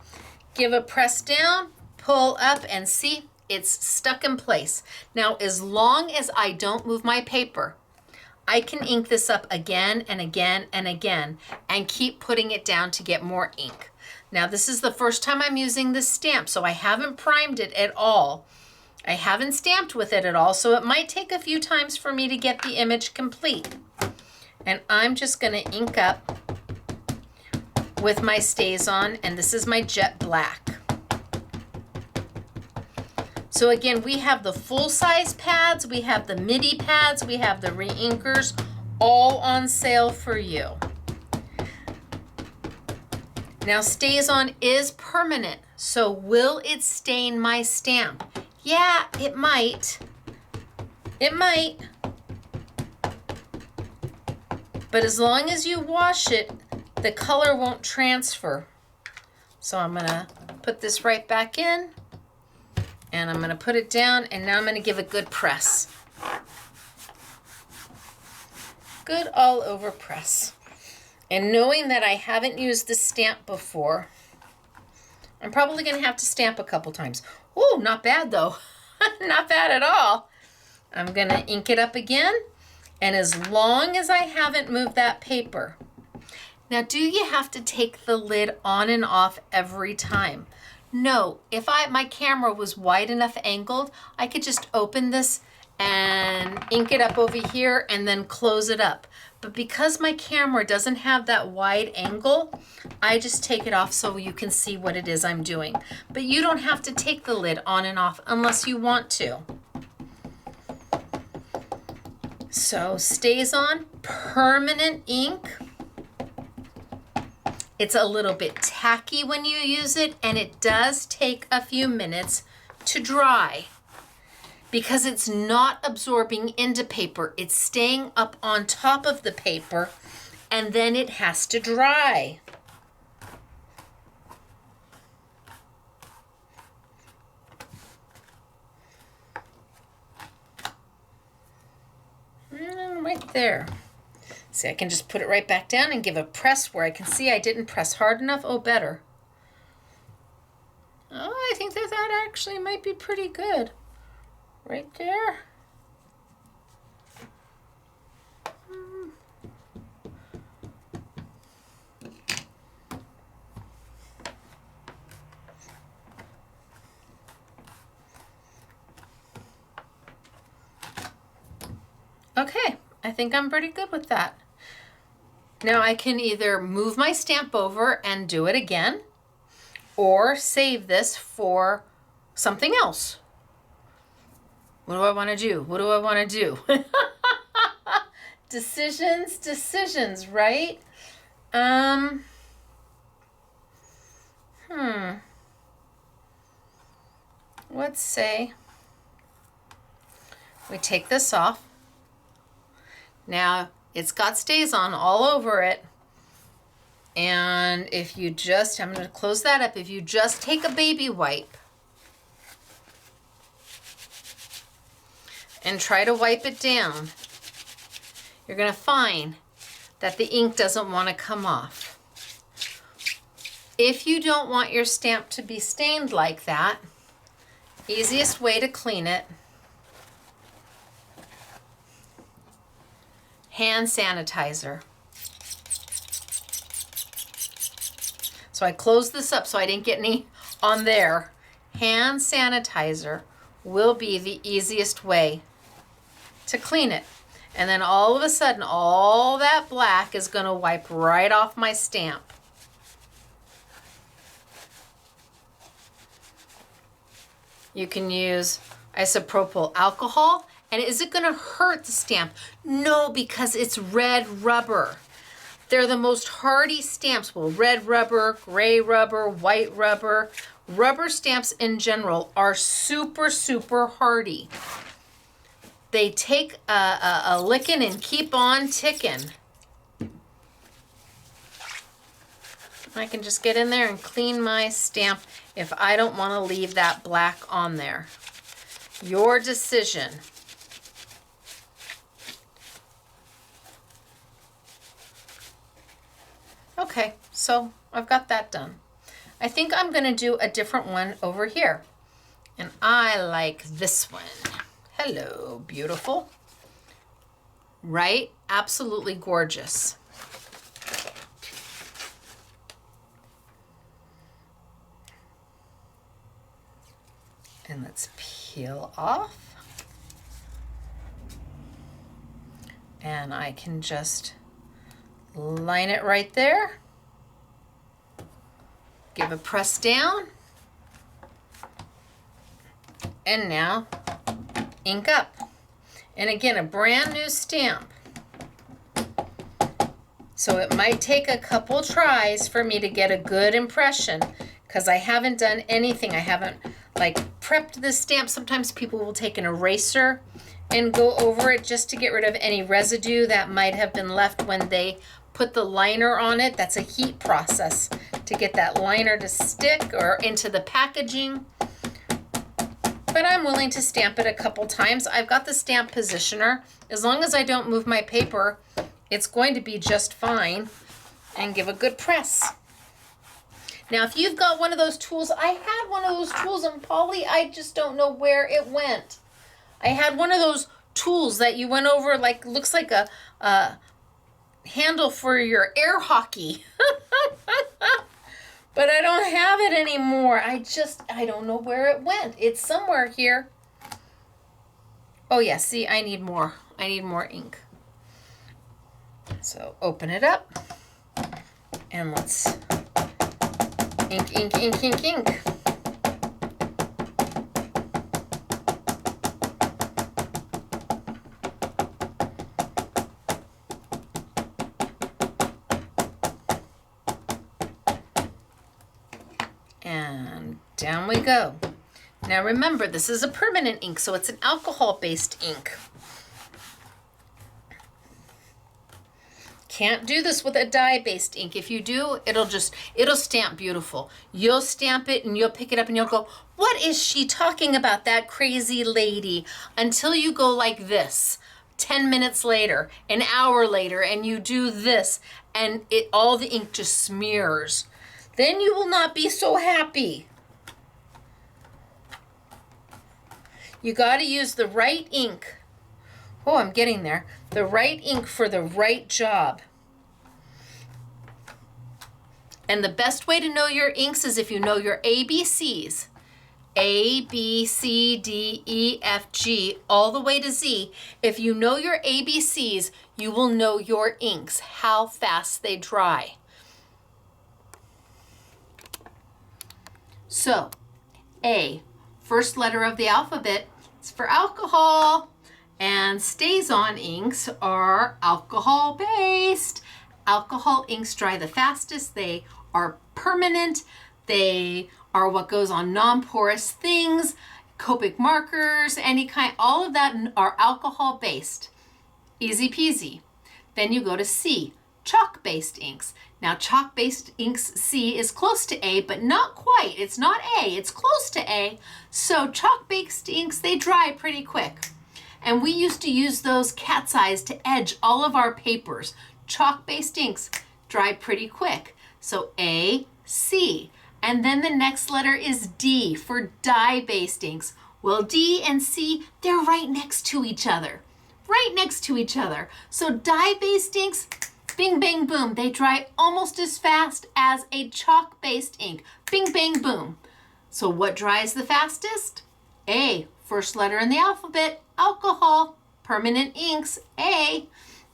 give a press down, pull up, and see, it's stuck in place. Now, as long as I don't move my paper, I can ink this up again and again and again and keep putting it down to get more ink. Now, this is the first time I'm using this stamp, so I haven't primed it at all. I haven't stamped with it at all, so it might take a few times for me to get the image complete. And I'm just going to ink up with my Staz On, and this is my jet black. So again, we have the full-size pads, we have the midi pads, we have the re-inkers, all on sale for you. Now, Staz On is permanent, so will it stain my stamp? Yeah, it might. It might. But as long as you wash it, the color won't transfer. So I'm gonna put this right back in, and I'm gonna put it down, and now I'm gonna give a good press. Good all over press. And knowing that I haven't used the stamp before, I'm probably gonna have to stamp a couple times. Oh, not bad though. Not bad at all. I'm gonna ink it up again, and as long as I haven't moved that paper. Now, do you have to take the lid on and off every time? No, if my camera was wide enough angled, I could just open this and ink it up over here and then close it up. But because my camera doesn't have that wide angle, I just take it off so you can see what it is I'm doing. But you don't have to take the lid on and off unless you want to. So Staz On, permanent ink. It's a little bit tacky when you use it, and it does take a few minutes to dry because it's not absorbing into paper. It's staying up on top of the paper, and then it has to dry. Right there. See, I can just put it right back down and give a press where I can see I didn't press hard enough. Oh, better. Oh, I think that that actually might be pretty good. Right there. Okay, I think I'm pretty good with that. Now I can either move my stamp over and do it again, or save this for something else. What do I want to do? What do I want to do? Decisions, right? Let's say we take this off. Now it's got Staz On all over it. And if you just, I'm going to close that up. If you just take a baby wipe and try to wipe it down, you're going to find that the ink doesn't want to come off. If you don't want your stamp to be stained like that, easiest way to clean it, hand sanitizer. So I closed this up so I didn't get any on there. Hand sanitizer will be the easiest way to clean it. And then all of a sudden, all that black is going to wipe right off my stamp. You can use isopropyl alcohol. And is it going to hurt the stamp? No, because it's red rubber. They're the most hardy stamps. Well, red rubber, gray rubber, white rubber. Rubber stamps in general are super, super hardy. They take a licking and keep on ticking. I can just get in there and clean my stamp if I don't want to leave that black on there. Your decision. Okay, so I've got that done. I think I'm going to do a different one over here. And I like this one. Hello, beautiful. Right? Absolutely gorgeous. And let's peel off. And I can just line it right there. Give a press down. And now ink up. And again, a brand new stamp. So it might take a couple tries for me to get a good impression because I haven't done anything. I haven't like prepped this stamp. Sometimes people will take an eraser and go over it just to get rid of any residue that might have been left when they put the liner on it. That's a heat process to get that liner to stick or into the packaging. But I'm willing to stamp it a couple times. I've got the stamp positioner. As long as I don't move my paper, it's going to be just fine. And give a good press. Now, if you've got one of those tools, I had one of those tools in Polly, I just don't know where it went. I had one of those tools that you went over, like, looks like a handle for your air hockey. But I don't have it anymore. I don't know where it went. It's somewhere here. Oh yeah, see, I need more. I need more ink. So open it up. And let's ink, ink, ink, ink, ink. And down we go. Now remember, this is a permanent ink, so it's an alcohol-based ink. Can't do this with a dye-based ink. If you do, it'll stamp beautiful. You'll stamp it and you'll pick it up and you'll go, what is she talking about, that crazy lady? Until you go like this. 10 minutes later, an hour later, and you do this, and all the ink just smears, then you will not be so happy. You got to use the right ink. Oh, I'm getting there. The right ink for the right job. And the best way to know your inks is if you know your ABCs. A, B, C, D, E, F, G, all the way to Z. If you know your ABCs, you will know your inks, how fast they dry. So, A, first letter of the alphabet, is for alcohol. And Staz On inks are alcohol-based. Alcohol inks dry the fastest. They are permanent. They are what goes on non-porous things, Copic markers, any kind, all of that are alcohol-based. Easy peasy. Then you go to C, chalk-based inks. Now chalk-based inks, C is close to A, but not quite. It's not A, it's close to A. So chalk-based inks, they dry pretty quick. And we used to use those cat's eyes to edge all of our papers. Chalk-based inks dry pretty quick. So A, C. And then the next letter is D for dye-based inks. Well, D and C, they're right next to each other. Right next to each other. So dye-based inks, bing, bang, boom. They dry almost as fast as a chalk-based ink. Bing, bang, boom. So what dries the fastest? A, first letter in the alphabet, alcohol, permanent inks, A.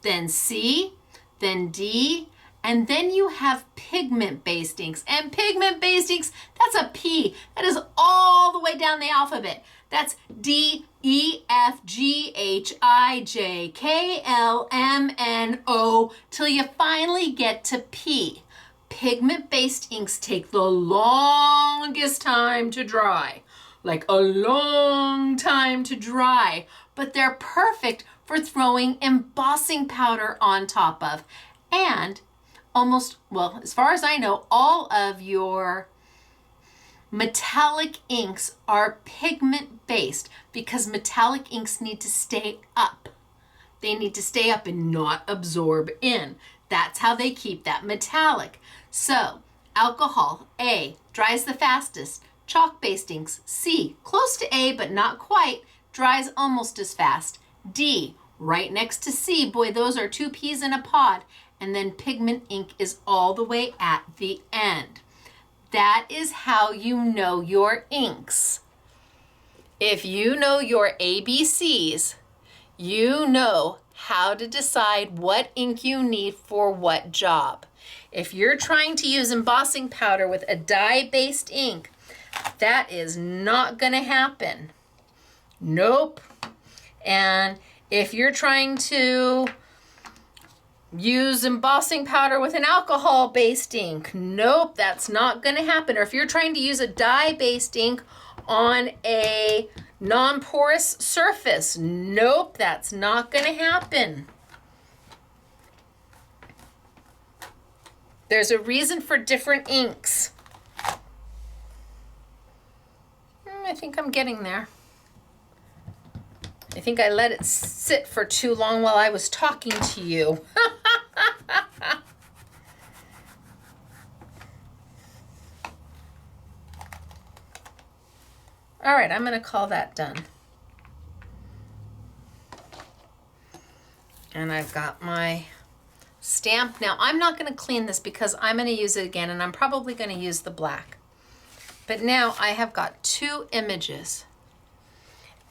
Then C, then D, and then you have pigment-based inks. And pigment-based inks, that's a P. That is all the way down the alphabet. That's D, E, F, G, H, I, J, K, L, M, N, O, till you finally get to P. Pigment-based inks take the longest time to dry. Like a long time to dry. But they're perfect for throwing embossing powder on top of. And almost, well, as far as I know, all of your metallic inks are pigment-based because metallic inks need to stay up. They need to stay up and not absorb in. That's how they keep that metallic. So, alcohol, A, dries the fastest. Chalk-based inks, C, close to A but not quite, dries almost as fast. D, right next to C, boy, those are two peas in a pod. And then pigment ink is all the way at the end. That is how you know your inks. If you know your ABCs, you know how to decide what ink you need for what job. If you're trying to use embossing powder with a dye-based ink, that is not going to happen. Nope. And if you're trying to use embossing powder with an alcohol-based ink, nope, that's not going to happen. Or if you're trying to use a dye-based ink on a non-porous surface, nope, that's not going to happen. There's a reason for different inks. I think I'm getting there. I think I let it sit for too long while I was talking to you. All right, I'm going to call that done. And I've got my stamp. Now, I'm not going to clean this because I'm going to use it again, and I'm probably going to use the black. But now I have got two images.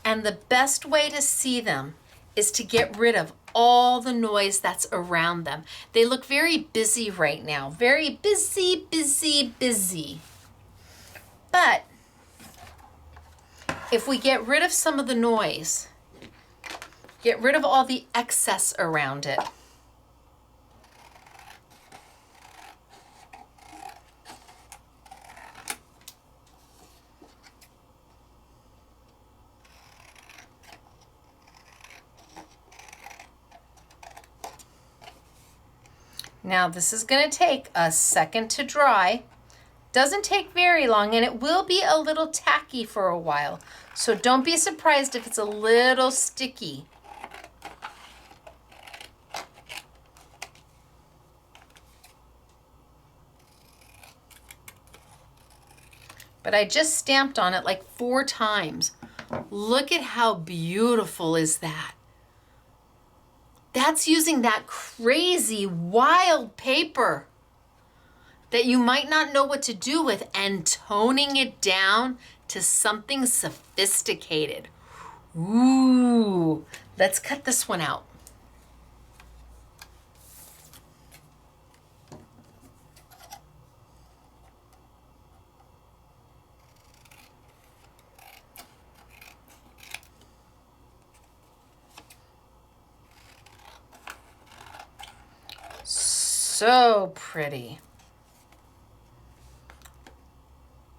And the best way to see them is to get rid of all the noise that's around them. They look very busy right now. Very busy, busy, busy. But if we get rid of some of the noise, get rid of all the excess around it, now this is going to take a second to dry. Doesn't take very long, and it will be a little tacky for a while. So don't be surprised if it's a little sticky. but I just stamped on it like 4 times. Look at how beautiful is that. That's using that crazy, wild paper that you might not know what to do with and toning it down to something sophisticated. Ooh, let's cut this one out. So pretty.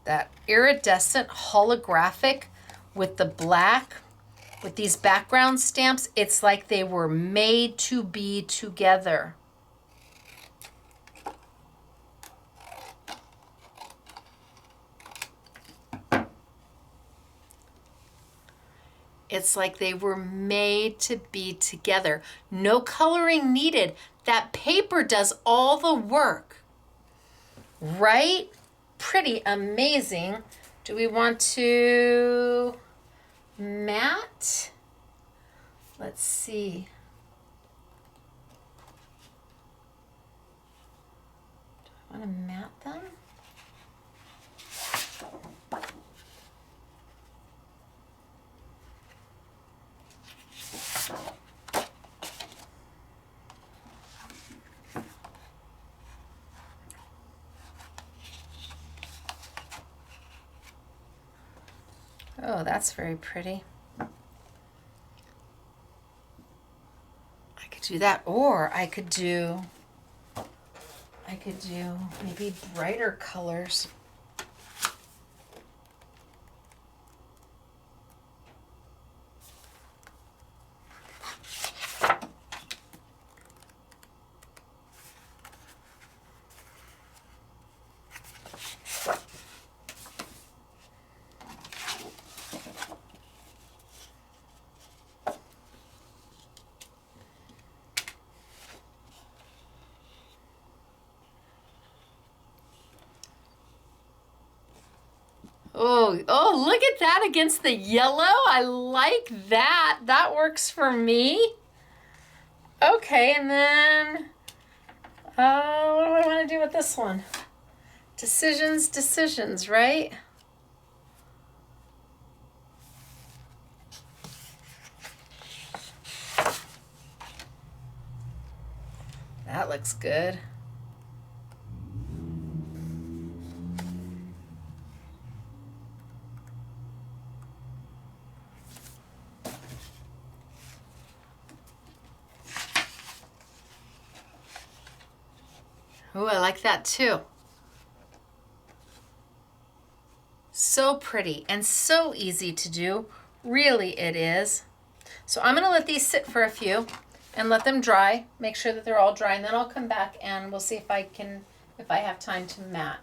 That iridescent holographic with the black, with these background stamps, it's like they were made to be together. It's like they were made to be together. No coloring needed. That paper does all the work, right? Pretty amazing. Do we want to matte? Let's see. Do I want to matte them? Oh, that's very pretty. I could do that, or I could do maybe brighter colors. Oh, look at that against the yellow. I like that. That works for me. Okay, and then, what do I want to do with this one? Decisions, right? That looks good. Oh, I like that too. So pretty and so easy to do. Really, it is. So I'm gonna let these sit for a few and let them dry. Make sure that they're all dry, and then I'll come back and we'll see if I have time to matte.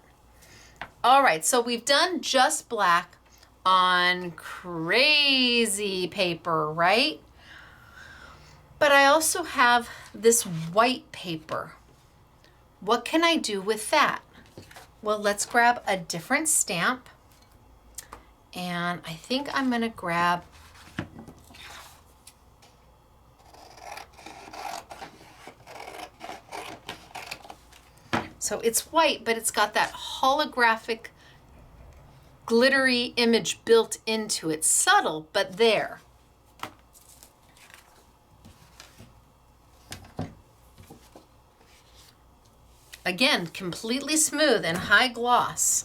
All right, so we've done just black on crazy paper, right? But I also have this white paper. What can I do with that? Well, let's grab a different stamp. And I think I'm gonna grab so it's white, but it's got that holographic glittery image built into it. Subtle, but there. Again, completely smooth and high gloss.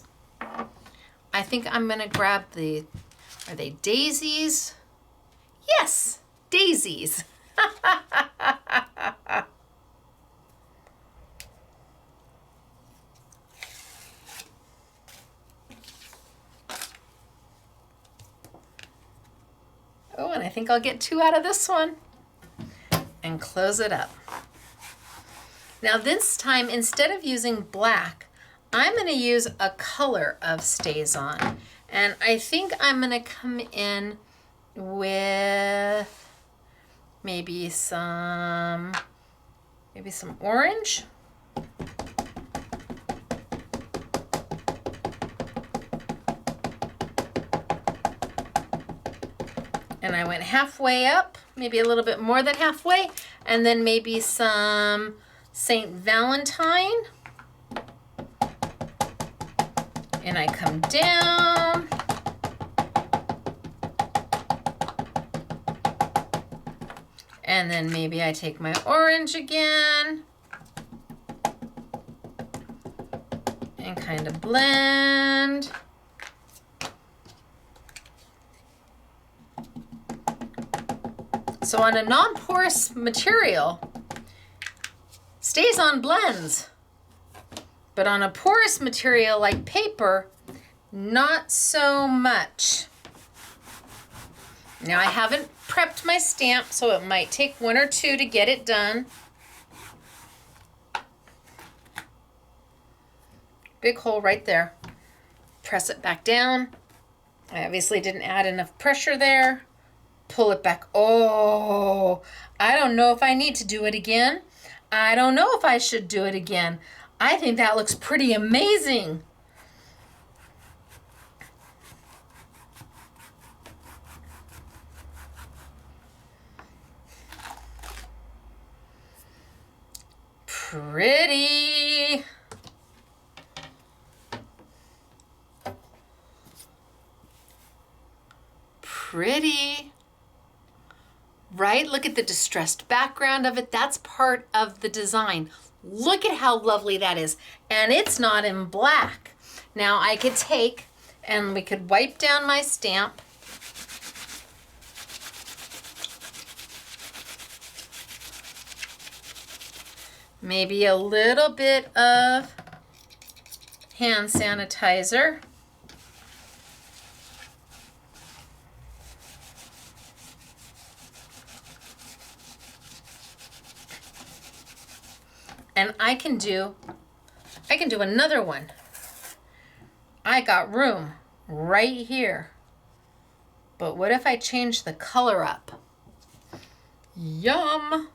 I think I'm gonna grab are they daisies? Yes, daisies. Oh, and I think I'll get 2 out of this one and close it up. Now this time, instead of using black, I'm gonna use a color of Staz On. And I think I'm gonna come in with maybe some orange. And I went halfway up, maybe a little bit more than halfway, and then maybe some St. Valentine. And I come down. And then maybe I take my orange again and kind of blend. So on a non-porous material, Staz On blends. But on a porous material like paper, not so much. Now I haven't prepped my stamp, so it might take 1 or 2 to get it done. Big hole right there. Press it back down. I obviously didn't add enough pressure there. Pull it back. Oh, I don't know if I need to do it again. I don't know if I should do it again. I think that looks pretty amazing. Pretty. Pretty. Right? Look at the distressed background of it. That's part of the design. Look at how lovely that is. And it's not in black. Now I could take and we could wipe down my stamp. Maybe a little bit of hand sanitizer. And I can do another one. I got room right here. But what if I change the color up? Yum!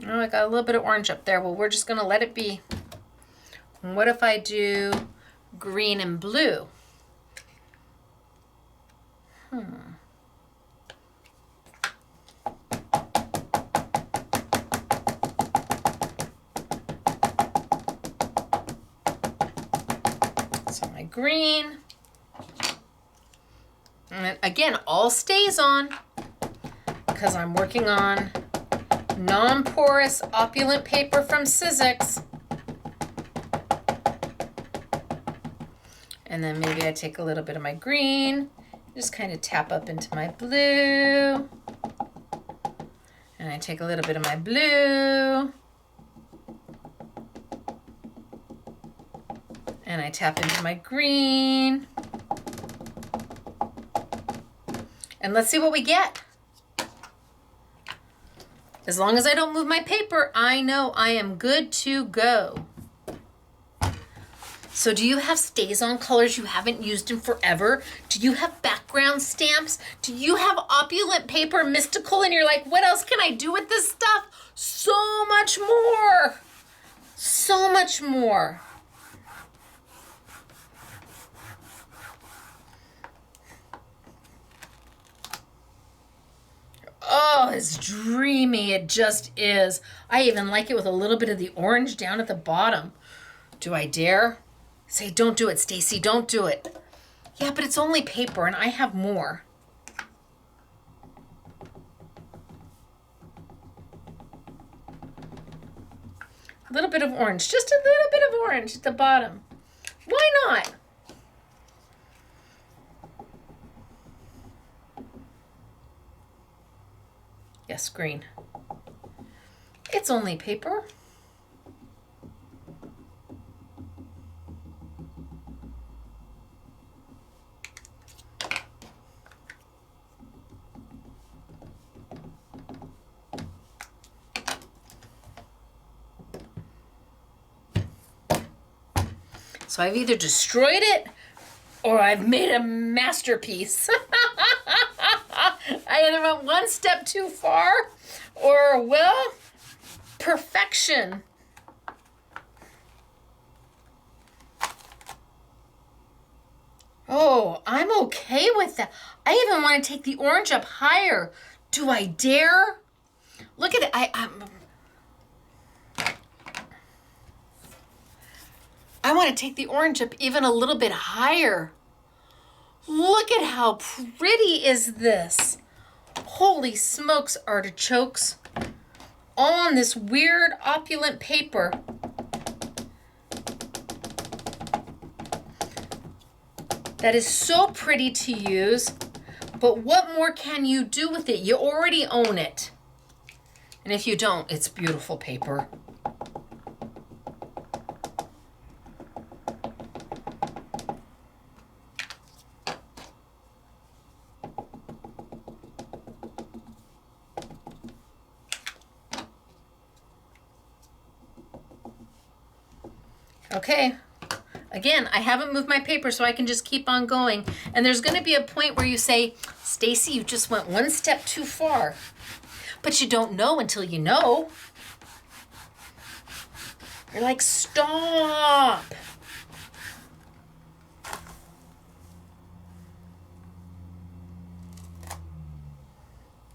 Oh, I got a little bit of orange up there. Well, we're just gonna let it be. What if I do green and blue? So my green. And again, all Staz On because I'm working on non-porous opulent paper from Sizzix. And then maybe I take a little bit of my green, just kind of tap up into my blue. And I take a little bit of my blue. And I tap into my green. And let's see what we get. As long as I don't move my paper, I know I am good to go. So do you have Staz On colors you haven't used in forever? Do you have background stamps? Do you have opulent paper mystical and you're like, what else can I do with this stuff? So much more. So much more. Oh, it's dreamy. It just is. I even like it with a little bit of the orange down at the bottom. Do I dare? Say, don't do it, Stacey. Don't do it. Yeah, but it's only paper and I have more. A little bit of orange. Just a little bit of orange at the bottom. Why not? Yes, green. It's only paper. So I've either destroyed it or I've made a masterpiece. I either went one step too far or, well, perfection. Oh, I'm okay with that. I even want to take the orange up higher. Do I dare? Look at it. I want to take the orange up even a little bit higher. Look at how pretty is this. Holy smokes, artichokes. All on this weird opulent paper. That is so pretty to use, but what more can you do with it? You already own it. And if you don't, it's beautiful paper. Okay. Again, I haven't moved my paper, so I can just keep on going. And there's going to be a point where you say, Stacey, you just went one step too far. But you don't know until you know. You're like, stop.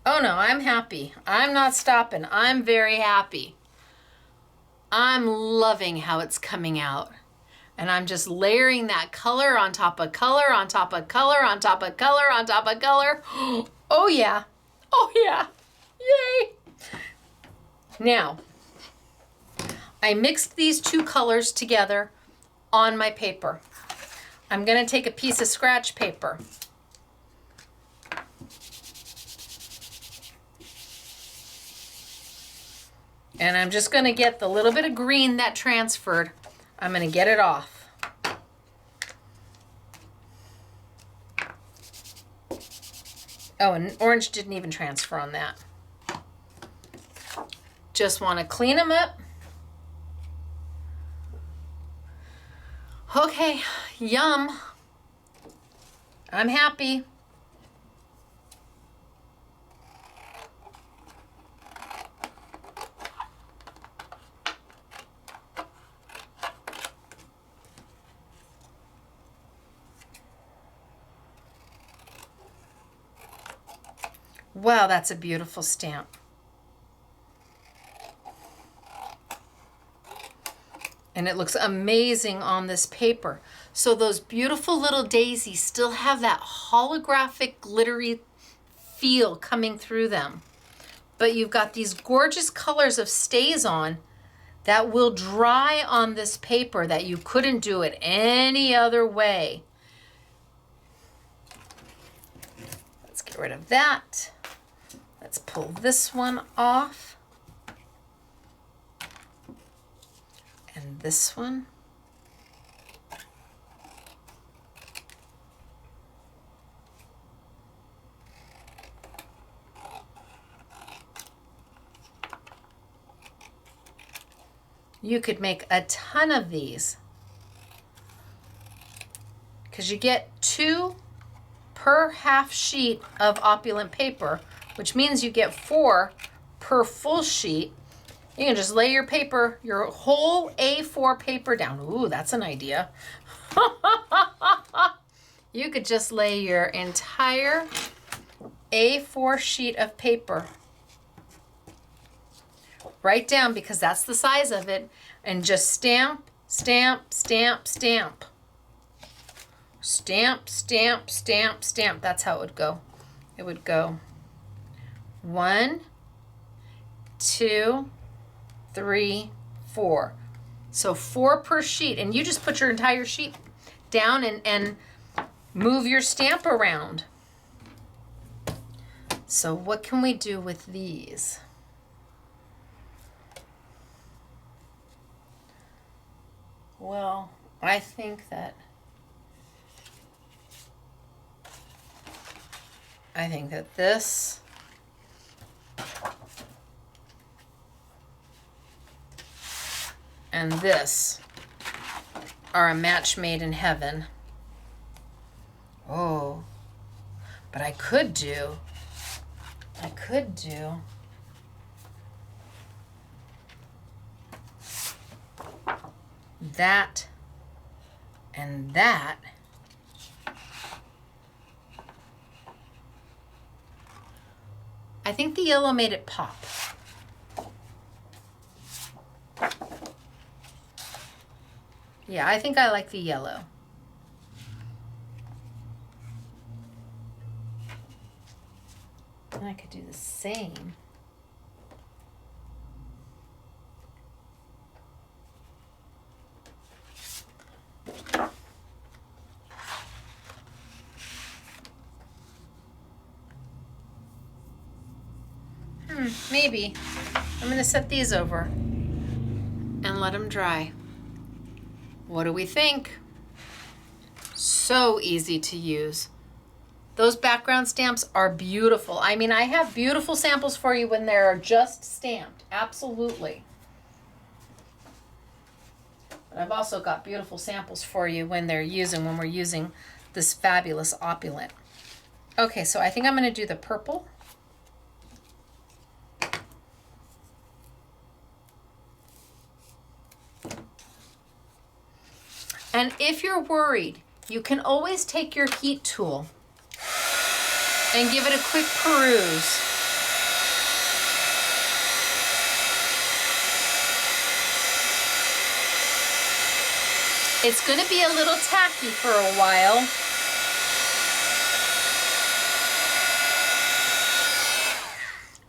Oh no, I'm happy. I'm not stopping. I'm very happy. I'm loving how it's coming out. And I'm just layering that color on top of color, on top of color, on top of color, on top of color. Oh yeah. Oh yeah. Yay. Now, I mixed these two colors together on my paper. I'm going to take a piece of scratch paper. And I'm just going to get the little bit of green that transferred. I'm going to get it off. Oh, and orange didn't even transfer on that. Just want to clean them up. Okay, yum. I'm happy. Wow, that's a beautiful stamp. And it looks amazing on this paper. So those beautiful little daisies still have that holographic glittery feel coming through them. But you've got these gorgeous colors of Staz On that will dry on this paper that you couldn't do it any other way. Let's get rid of that. Let's pull this one off. And this one. You could make a ton of these because you get 2 per half sheet of opulent paper, which means you get 4 per full sheet. You can just lay your paper, your whole A4 paper down. Ooh, that's an idea. You could just lay your entire A4 sheet of paper right down, because that's the size of it, and just stamp, stamp, stamp, stamp. Stamp, stamp, stamp, stamp. That's how it would go. It would go 1, 2, 3, 4. So 4 per sheet. And you just put your entire sheet down and move your stamp around. So what can we do with these? Well, I think that this and this are a match made in heaven. Oh, but I could do that and that I think the yellow made it pop. Yeah, I think I like the yellow. And I could do the same. Maybe. I'm going to set these over and let them dry. What do we think? So easy to use. Those background stamps are beautiful. I mean, I have beautiful samples for you when they're just stamped. Absolutely. But I've also got beautiful samples for you when we're using this fabulous opulent. Okay, so I think I'm going to do the purple. And if you're worried, you can always take your heat tool and give it a quick peruse. It's going to be a little tacky for a while.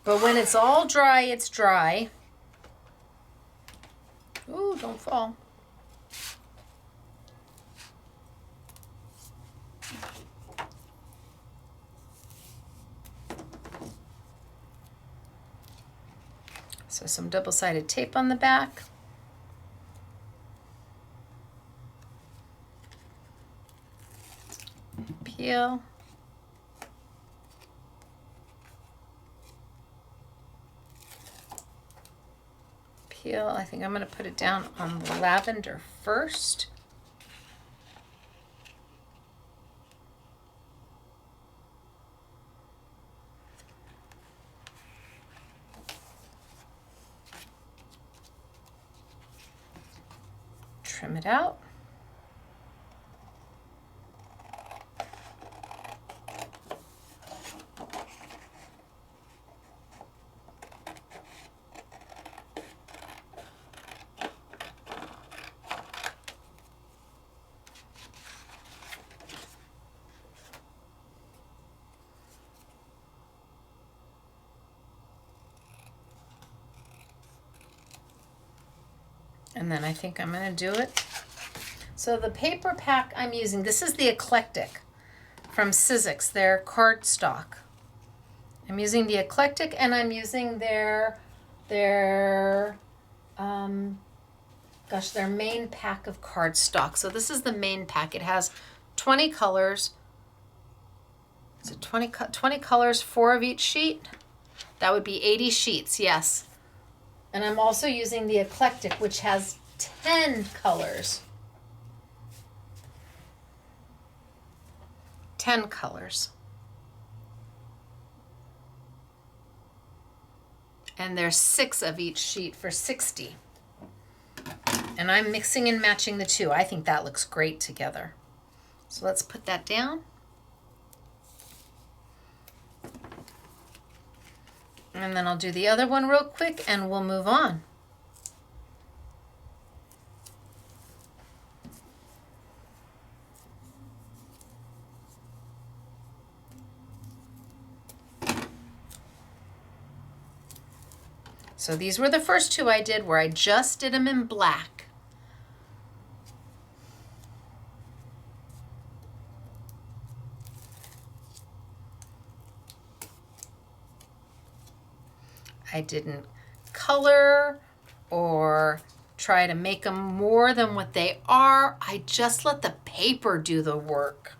But when it's all dry, it's dry. Ooh, don't fall. So some double-sided tape on the back. Peel. Peel. I think I'm going to put it down on the lavender first. Trim it out. And then I think I'm going to do it. So the paper pack I'm using, this is the Eclectic from Sizzix, their cardstock. I'm using the Eclectic, and I'm using their main pack of cardstock. So this is the main pack. It has 20 colors. Is it 20 colors, 4 of each sheet? That would be 80 sheets, yes. And I'm also using the Eclectic, which has 10 colors. 10 colors. And there's 6 of each sheet for 60. And I'm mixing and matching the two. I think that looks great together. So let's put that down. And then I'll do the other one real quick and we'll move on. So these were the first two I did where I just did them in black. I didn't color or try to make them more than what they are. I just let the paper do the work.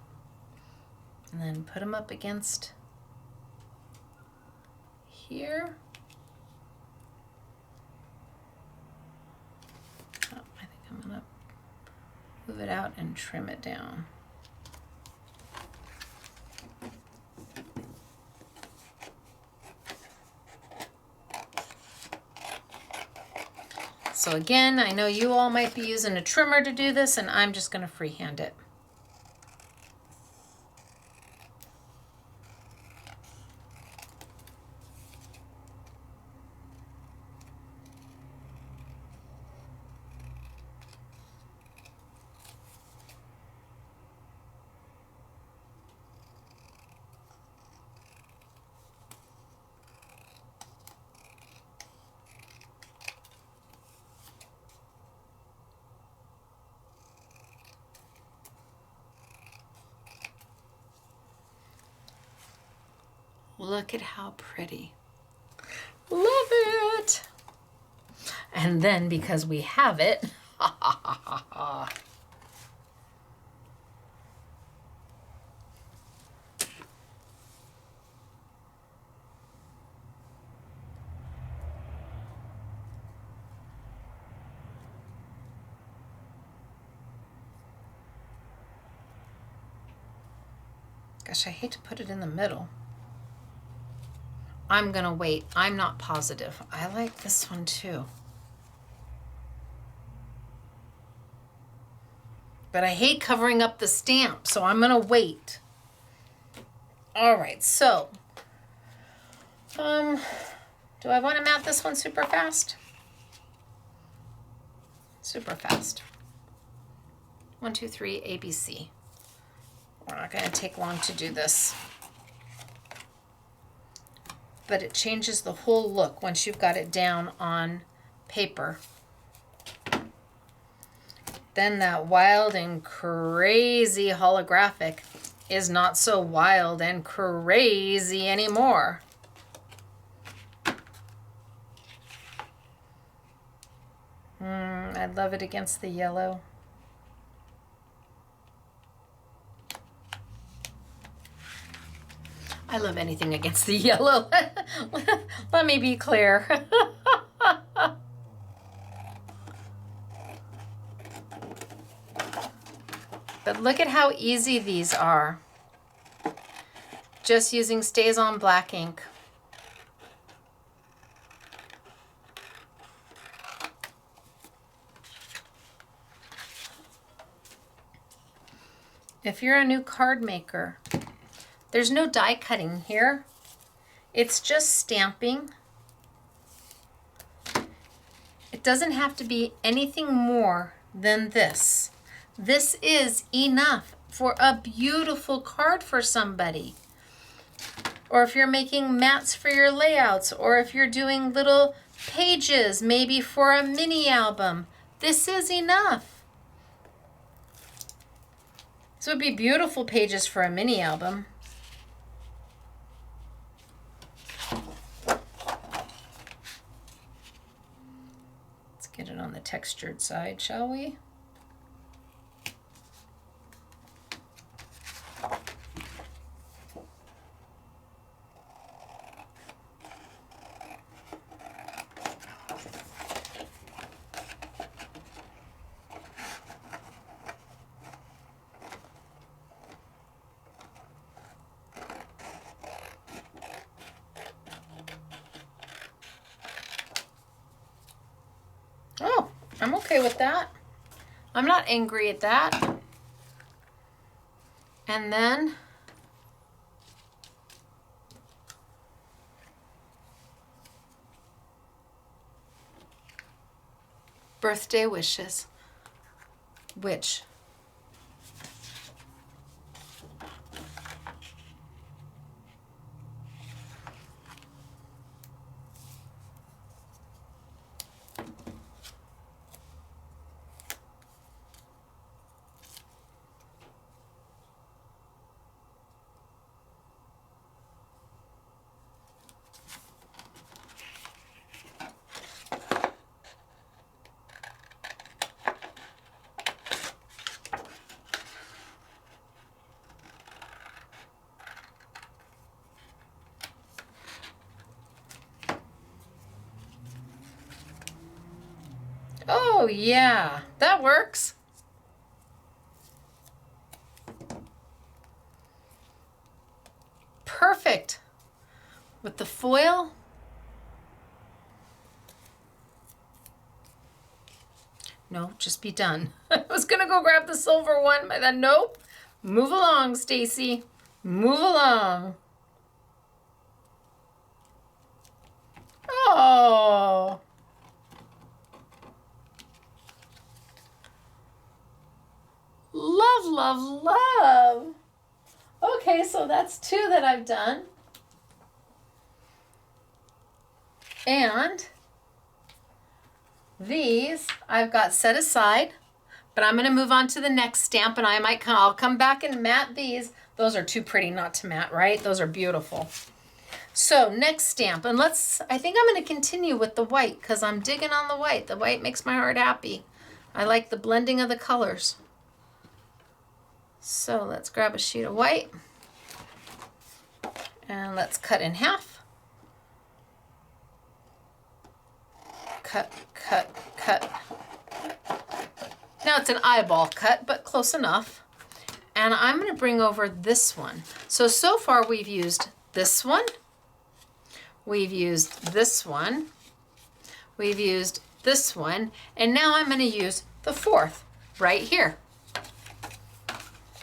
And then put them up against here. Oh, I think I'm gonna move it out and trim it down. So again, I know you all might be using a trimmer to do this, and I'm just going to freehand it. Look at how pretty. Love it. And then because we have it, gosh, I hate to put it in the middle. I'm gonna wait. I'm not positive. I like this one too. But I hate covering up the stamp, so I'm gonna wait. All right, so, do I wanna mat this one super fast? Super fast. 1, 2, 3, ABC. We're not gonna take long to do this. But it changes the whole look once you've got it down on paper. Then that wild and crazy holographic is not so wild and crazy anymore. I love it against the yellow. I love anything against the yellow. Let me be clear. But look at how easy these are. Just using Staz On black ink. If you're a new card maker, there's no die cutting here. It's just stamping. It doesn't have to be anything more than this. This is enough for a beautiful card for somebody. Or if you're making mats for your layouts, or if you're doing little pages, maybe for a mini album, this is enough. This would be beautiful pages for a mini album. Let's get it on the textured side, shall we? Oh, I'm okay with that. I'm not angry at that. And then birthday wishes, which oh yeah, that works. Perfect. With the foil. No, just be done. I was gonna go grab the silver one, but then nope. Move along, Stacey. Move along. Oh. Love, love, love. Okay, so that's 2 that I've done. And these I've got set aside, but I'm gonna move on to the next stamp, and I'll come back and mat these. Those are too pretty not to mat, right? Those are beautiful. So next stamp, and I think I'm going to continue with the white because I'm digging on the white. The white makes my heart happy. I like the blending of the colors. So let's grab a sheet of white and let's cut in half. Cut, cut, cut. Now it's an eyeball cut, but close enough. And I'm going to bring over this one. So far we've used this one. We've used this one. We've used this one. And now I'm going to use the fourth right here.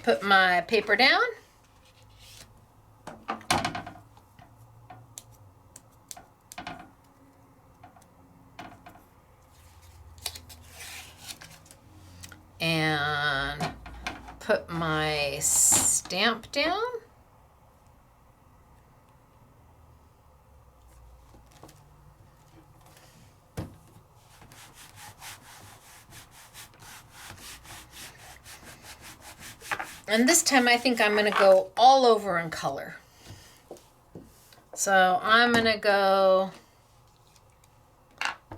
Put my paper down. And put my stamp down. And this time I think I'm going to go all over in color. So I'm going to go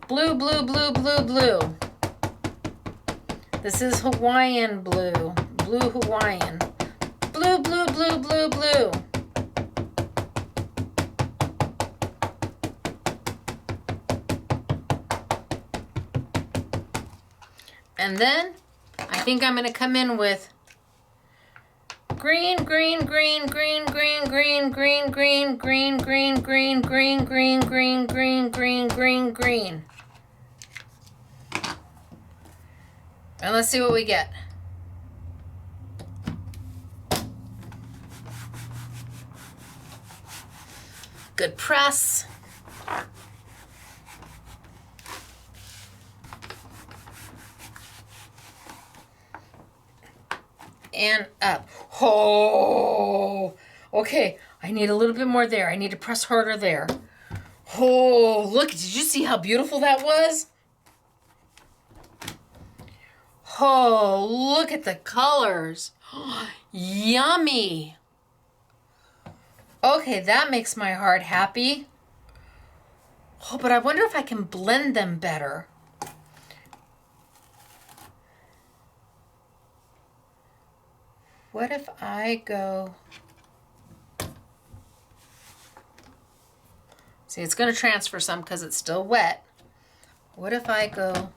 blue, blue, blue, blue, blue. This is Hawaiian blue, blue Hawaiian. Blue, blue, blue, blue, blue. And then I think I'm going to come in with green, green, green, green, green, green, green, green, green, green, green, green, green, green, green, green, green, green. And let's see what we get. Good press. And up. Oh, okay. I need a little bit more there. I need to press harder there. Oh, look, did you see how beautiful that was? Oh, look at the colors. Yummy. Okay, that makes my heart happy. Oh, but I wonder if I can blend them better. What if I go... See, it's going to transfer some because it's still wet. What if I go...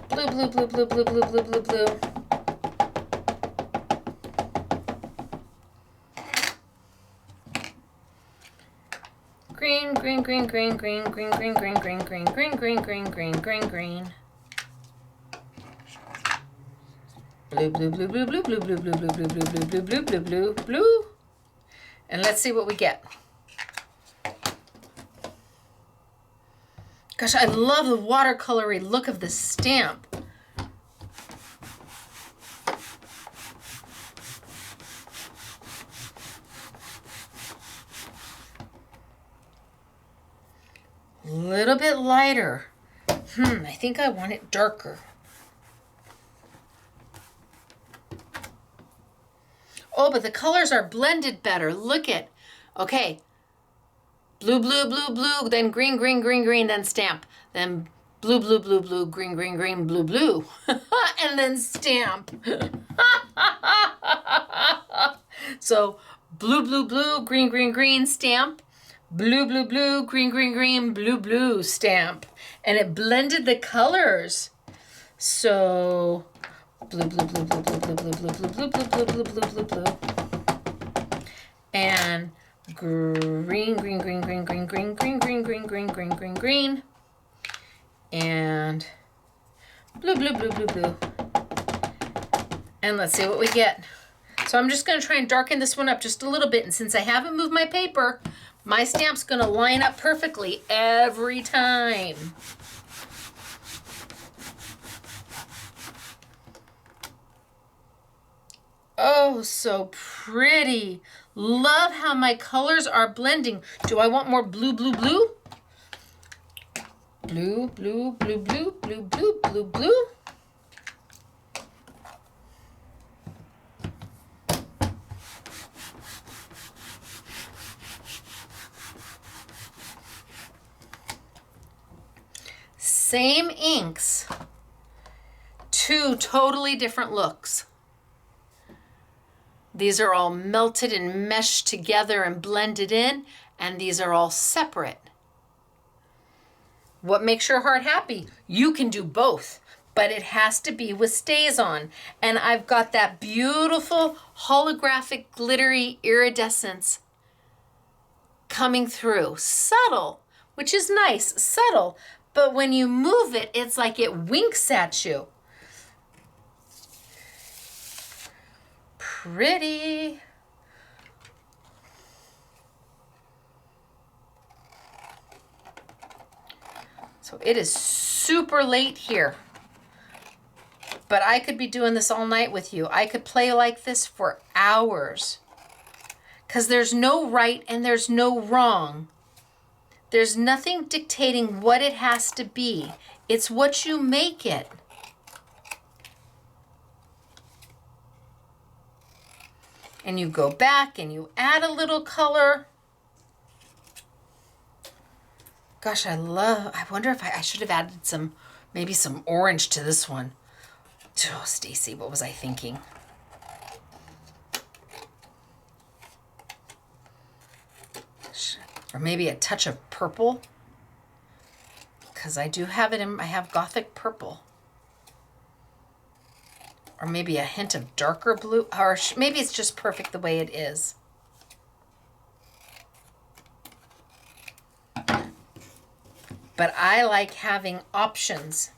blue, blue, blue, blue, blue, blue, blue, blue, blue. Green, green, green, green, green, green, green, green, green, green, green, green, green, green, green, green. Blue, blue, blue, blue, blue, blue, blue, blue, blue, blue, blue, blue, blue, blue, blue, blue. And let's see what we get. Gosh, I love the watercolory look of the stamp. A little bit lighter. I think I want it darker. Oh, but the colors are blended better. Look at, okay. Blue, blue, blue, blue, then green, green, green, green, then stamp. Then blue, blue, blue, blue, green, green, green, blue, blue. And then stamp. So blue, blue, blue, green, green, green, stamp. Blue, blue, blue, green, green, green, blue, blue, stamp. And it blended the colors. So blue, blue, blue, blue, blue, blue, blue, blue, blue, blue, blue, blue, blue, blue, blue. And green, green, green, green, green, green, green, green, green, green, green, green, green. And blue, blue, blue, blue, blue. And let's see what we get. So I'm just going to try and darken this one up just a little bit. And since I haven't moved my paper, my stamp's going to line up perfectly every time. Oh, so pretty. Love how my colors are blending. Do I want more blue, blue, blue? Blue, blue, blue, blue, blue, blue, blue, blue. Same inks, two totally different looks. These are all melted and meshed together and blended in, and these are all separate. What makes your heart happy? You can do both, but it has to be with Staz On. And I've got that beautiful holographic glittery iridescence coming through. Subtle, which is nice, subtle, but when you move it, it's like it winks at you. Pretty. So it is super late here, but I could be doing this all night with you. I could play like this for hours because there's no right and there's no wrong. There's nothing dictating what it has to be. It's what you make it. And you go back and you add a little color. Gosh, I wonder if I should have added maybe some orange to this one. Oh, Stacey, what was I thinking? Or maybe a touch of purple. Because I do have it I have Gothic purple. Or maybe a hint of darker blue. Or maybe it's just perfect the way it is. But I like having options.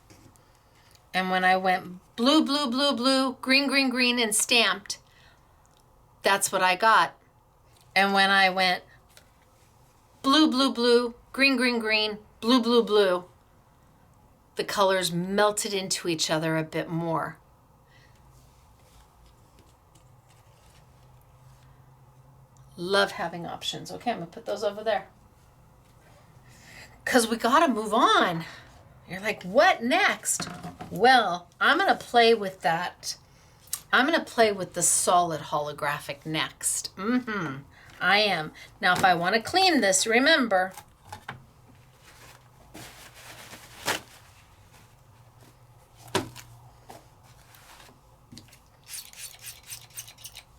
And when I went blue, blue, blue, blue, green, green, green, and stamped, that's what I got. And when I went blue, blue, blue, green, green, green, blue, blue, blue, the colors melted into each other a bit more. Love having options. Okay, I'm gonna put those over there. Because we got to move on. You're like, what next? Well, I'm going to play with that. I'm going to play with the solid holographic next. I am. Now, if I want to clean this, remember,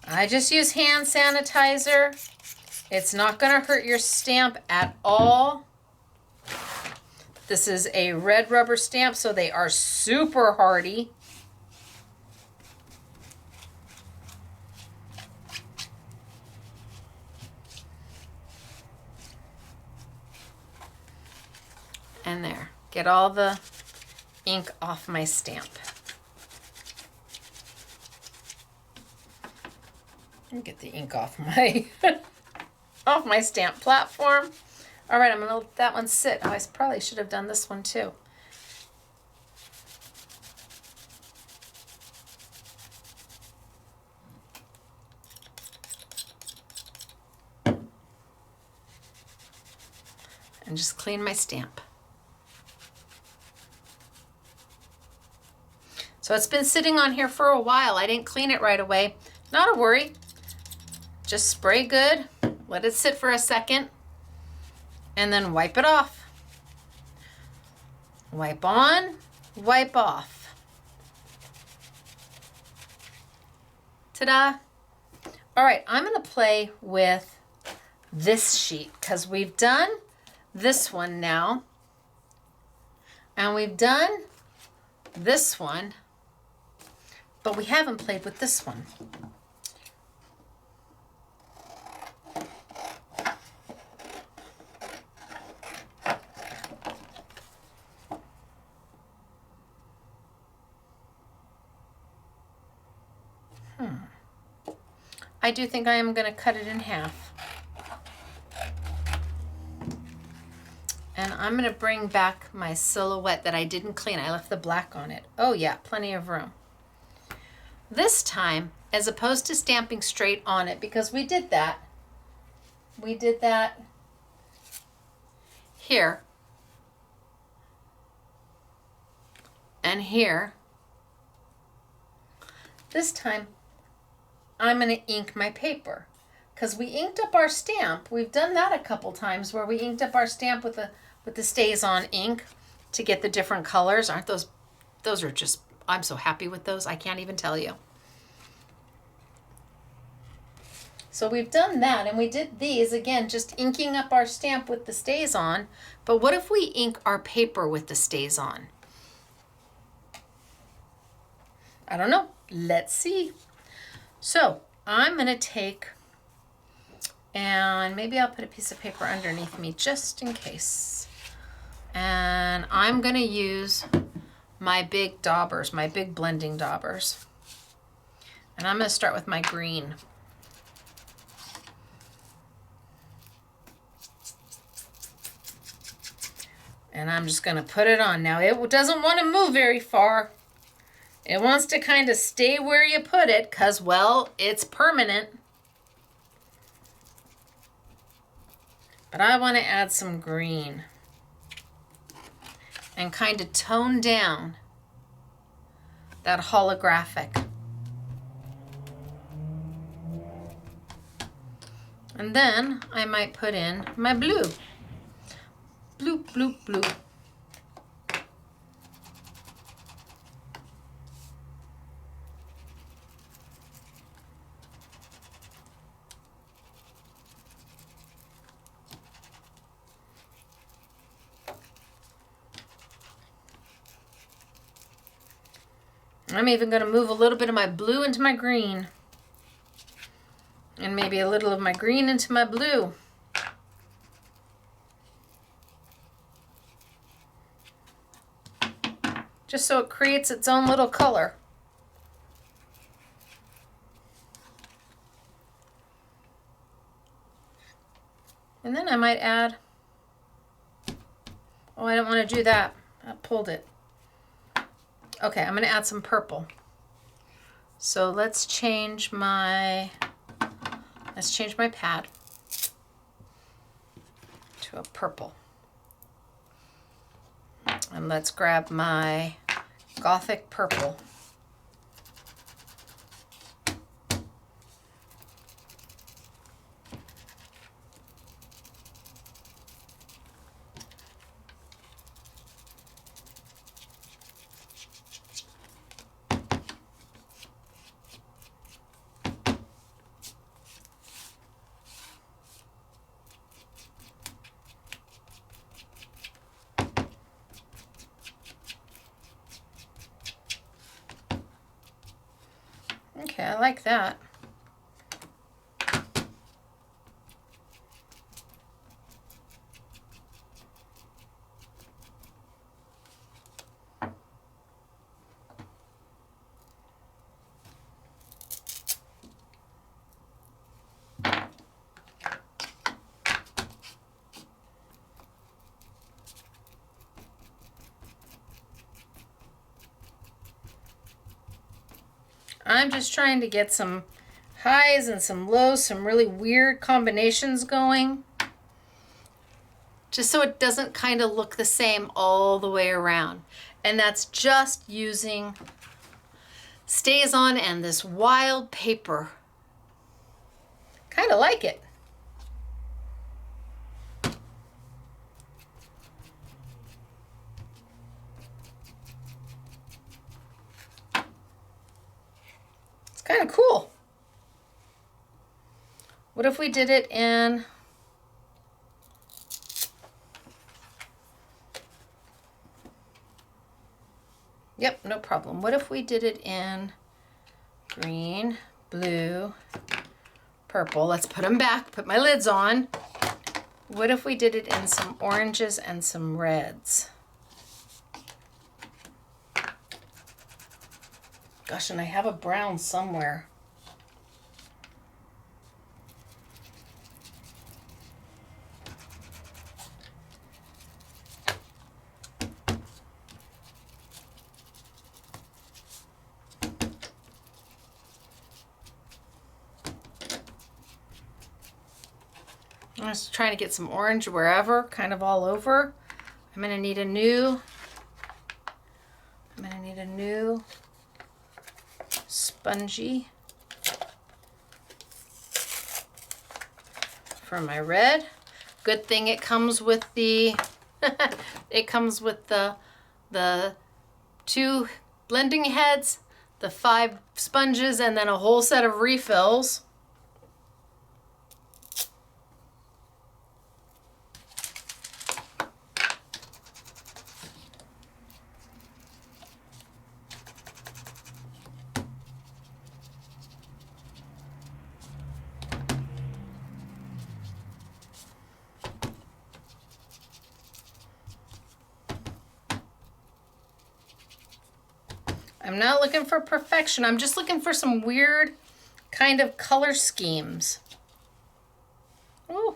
I just use hand sanitizer. It's not going to hurt your stamp at all. This is a red rubber stamp, so they are super hardy. And there, get all the ink off my stamp. And get the ink off my off my stamp platform. All right, I'm gonna let that one sit. Oh, I probably should have done this one too. And just clean my stamp. So it's been sitting on here for a while. I didn't clean it right away. Not a worry. Just spray good, let it sit for a second, and then wipe it off. Wipe on, wipe off. Ta-da. All right, I'm gonna play with this sheet because we've done this one now. And we've done this one, but we haven't played with this one. I do think I am going to cut it in half. And I'm going to bring back my silhouette that I didn't clean. I left the black on it. Oh yeah, plenty of room. This time, as opposed to stamping straight on it, because we did that here and here. This time, I'm going to ink my paper because we inked up our stamp. We've done that a couple times where we inked up our stamp with the Staz On ink, to get the different colors. Aren't those are just, I'm so happy with those. I can't even tell you. So we've done that, and we did these, again, just inking up our stamp with the Staz On. But what if we ink our paper with the Staz On? I don't know. Let's see. So I'm going to take, and maybe I'll put a piece of paper underneath me just in case. And I'm going to use my big daubers, my big blending daubers. And I'm going to start with my green. And I'm just going to put it on. Now, it doesn't want to move very far. It wants to kind of stay where you put it because, well, it's permanent. But I want to add some green and kind of tone down that holographic. And then I might put in my blue. Blue, blue, blue. I'm even going to move a little bit of my blue into my green. And maybe a little of my green into my blue. Just so it creates its own little color. And then I might add, oh, I don't want to do that. I pulled it. Okay, I'm going to add some purple. So let's change my pad to a purple. And let's grab my Gothic purple. Okay, I like that. I'm just trying to get some highs and some lows, some really weird combinations going. Just so it doesn't kind of look the same all the way around. And that's just using Staz On and this wild paper. Kind of like it. Kind of cool. What if we did it in, yep, no problem. What if we did it in green, blue, purple? Let's put them back, put my lids on. What if we did it in some oranges and some reds? Gosh, and I have a brown somewhere. I'm just trying to get some orange wherever, kind of all over. I'm going to need a new spongy for my red. Good thing it comes with the It comes with the 2 blending heads, the 5 sponges, and then a whole set of refills. I'm not looking for perfection. I'm just looking for some weird kind of color schemes. Ooh.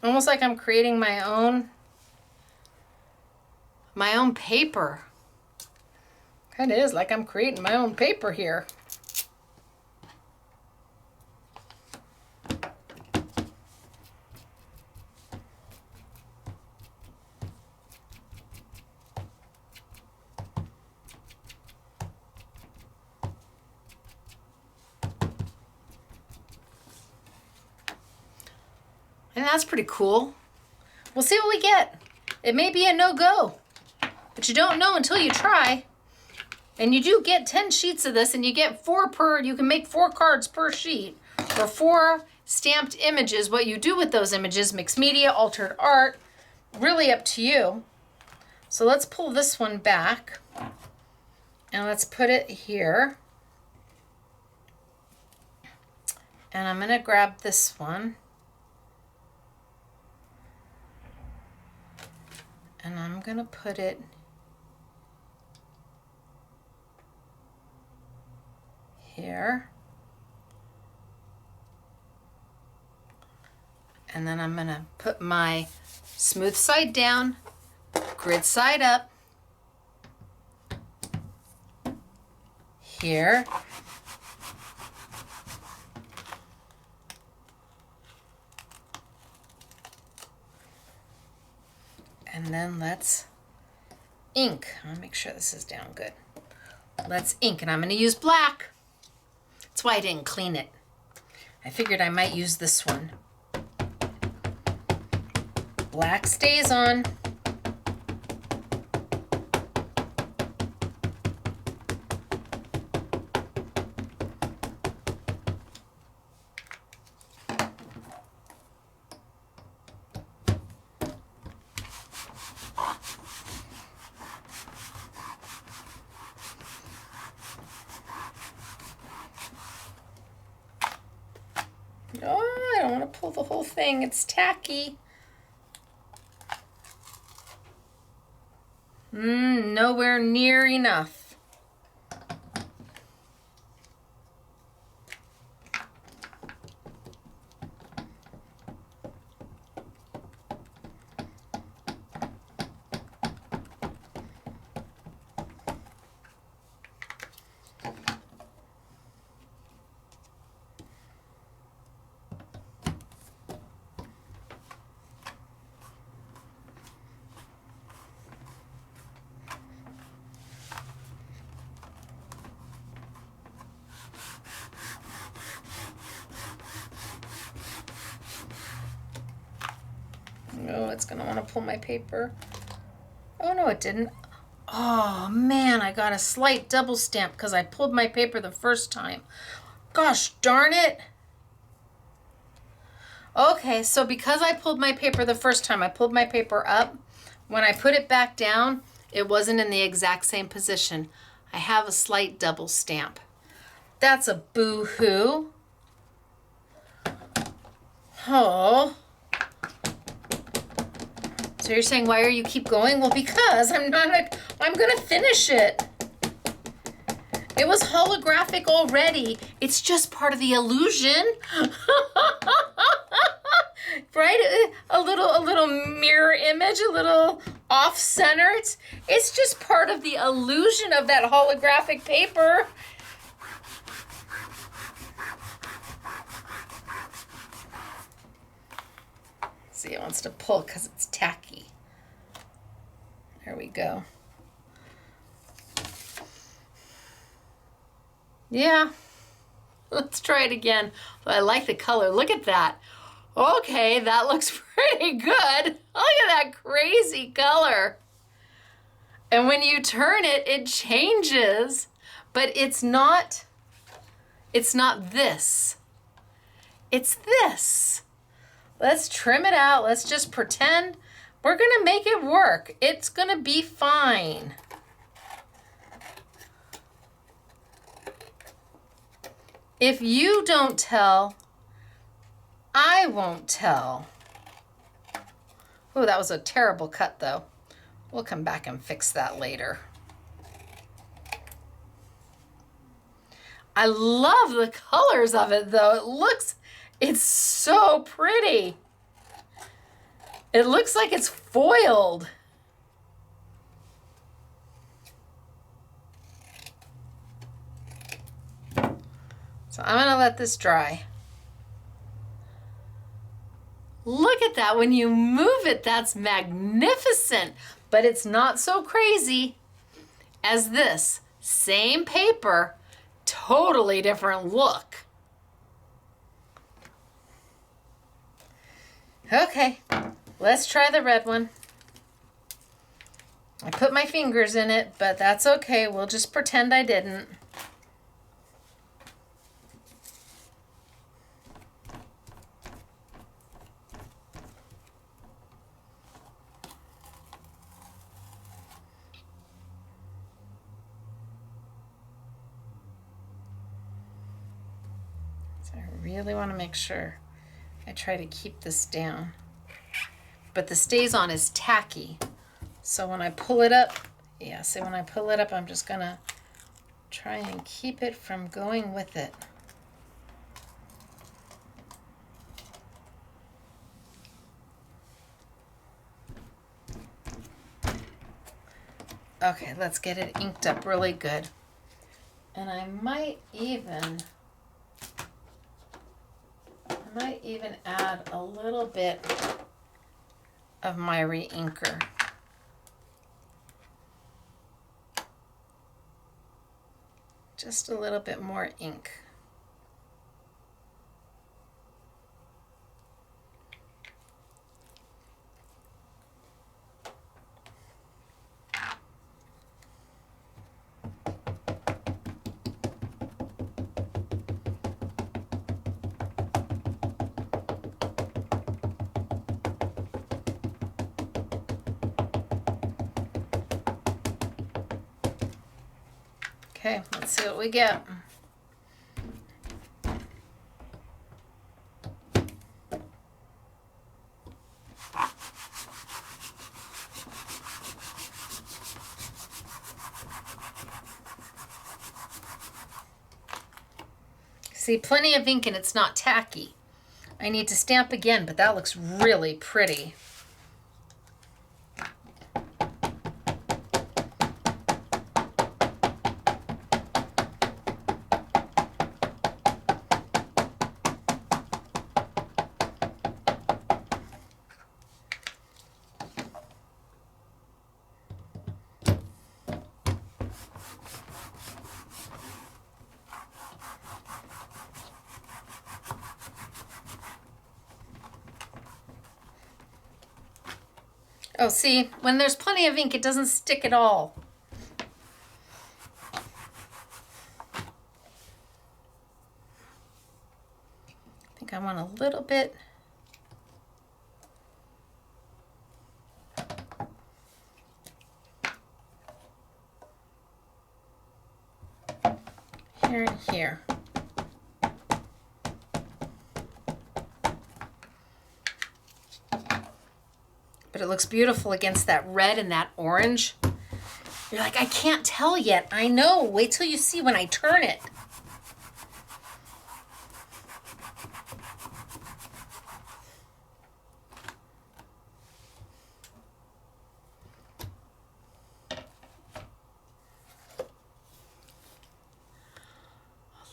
Almost like I'm creating my own paper. Kind of is like I'm creating my own paper here. And that's pretty cool. We'll see what we get. It may be a no-go, but you don't know until you try. And you do get 10 sheets of this, and you get 4 per, you can make 4 cards per sheet, or 4 stamped images. What you do with those images, mixed media, altered art, really up to you. So let's pull this one back, and let's put it here. And I'm gonna grab this one. And I'm gonna put it here. And then I'm gonna put my smooth side down, grid side up here. And then let's ink. I'll make sure this is down good. Let's ink, and I'm gonna use black. That's why I didn't clean it. I figured I might use this one. Black Staz On. Oh, I don't want to pull the whole thing. It's tacky. Nowhere near enough. Oh, it's gonna want to pull my paper. Oh no, it didn't. Oh man, I got a slight double stamp because I pulled my paper the first time. Gosh darn it. Okay, so because I pulled my paper the first time, I pulled my paper up. When I put it back down, it wasn't in the exact same position. I have a slight double stamp. That's a boo-hoo. Oh. So you're saying, why are you keep going? Well, because I'm gonna finish it. It was holographic already. It's just part of the illusion. Right? A little mirror image, a little off-center. It's just part of the illusion of that holographic paper. See, it wants to pull because it's tacky. There we go. Yeah, let's try it again. I like the color. Look at that. Okay, that looks pretty good. Look at that crazy color. And when you turn it, it changes, but it's not this. It's this. Let's trim it out. Let's just pretend we're gonna make it work. It's gonna be fine. If you don't tell, I won't tell. Oh, that was a terrible cut though. We'll come back and fix that later. I love the colors of it though. It's so pretty. It looks like it's foiled. So I'm gonna let this dry. Look at that, when you move it, that's magnificent, but it's not so crazy as this. Same paper, totally different look. Okay, let's try the red one. I put my fingers in it, but that's okay. We'll just pretend I didn't. So I really want to make sure I try to keep this down. But the Staz On is tacky. So when I pull it up, yeah, see when I pull it up, I'm just gonna try and keep it from going with it. Okay, let's get it inked up really good. And I might even add a little bit of my re-inker. Just a little bit more ink. Okay, let's see what we get. See, plenty of ink and it's not tacky. I need to stamp again, but that looks really pretty. Oh, see, when there's plenty of ink, it doesn't stick at all. I think I want a little bit. Here and here. But it looks beautiful against that red and that orange. You're like, I can't tell yet. I know. Wait till you see when I turn it.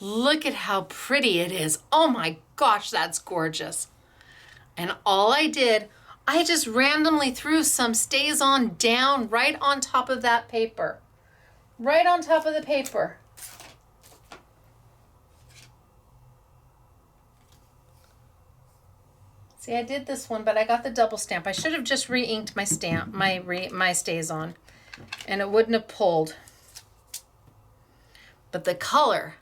Look at how pretty it is. Oh my gosh, that's gorgeous. And all I did, I just randomly threw some Staz On down right on top of that paper. Right on top of the paper. See, I did this one, but I got the double stamp. I should have just re-inked my stamp, my Staz On, and it wouldn't have pulled. But the color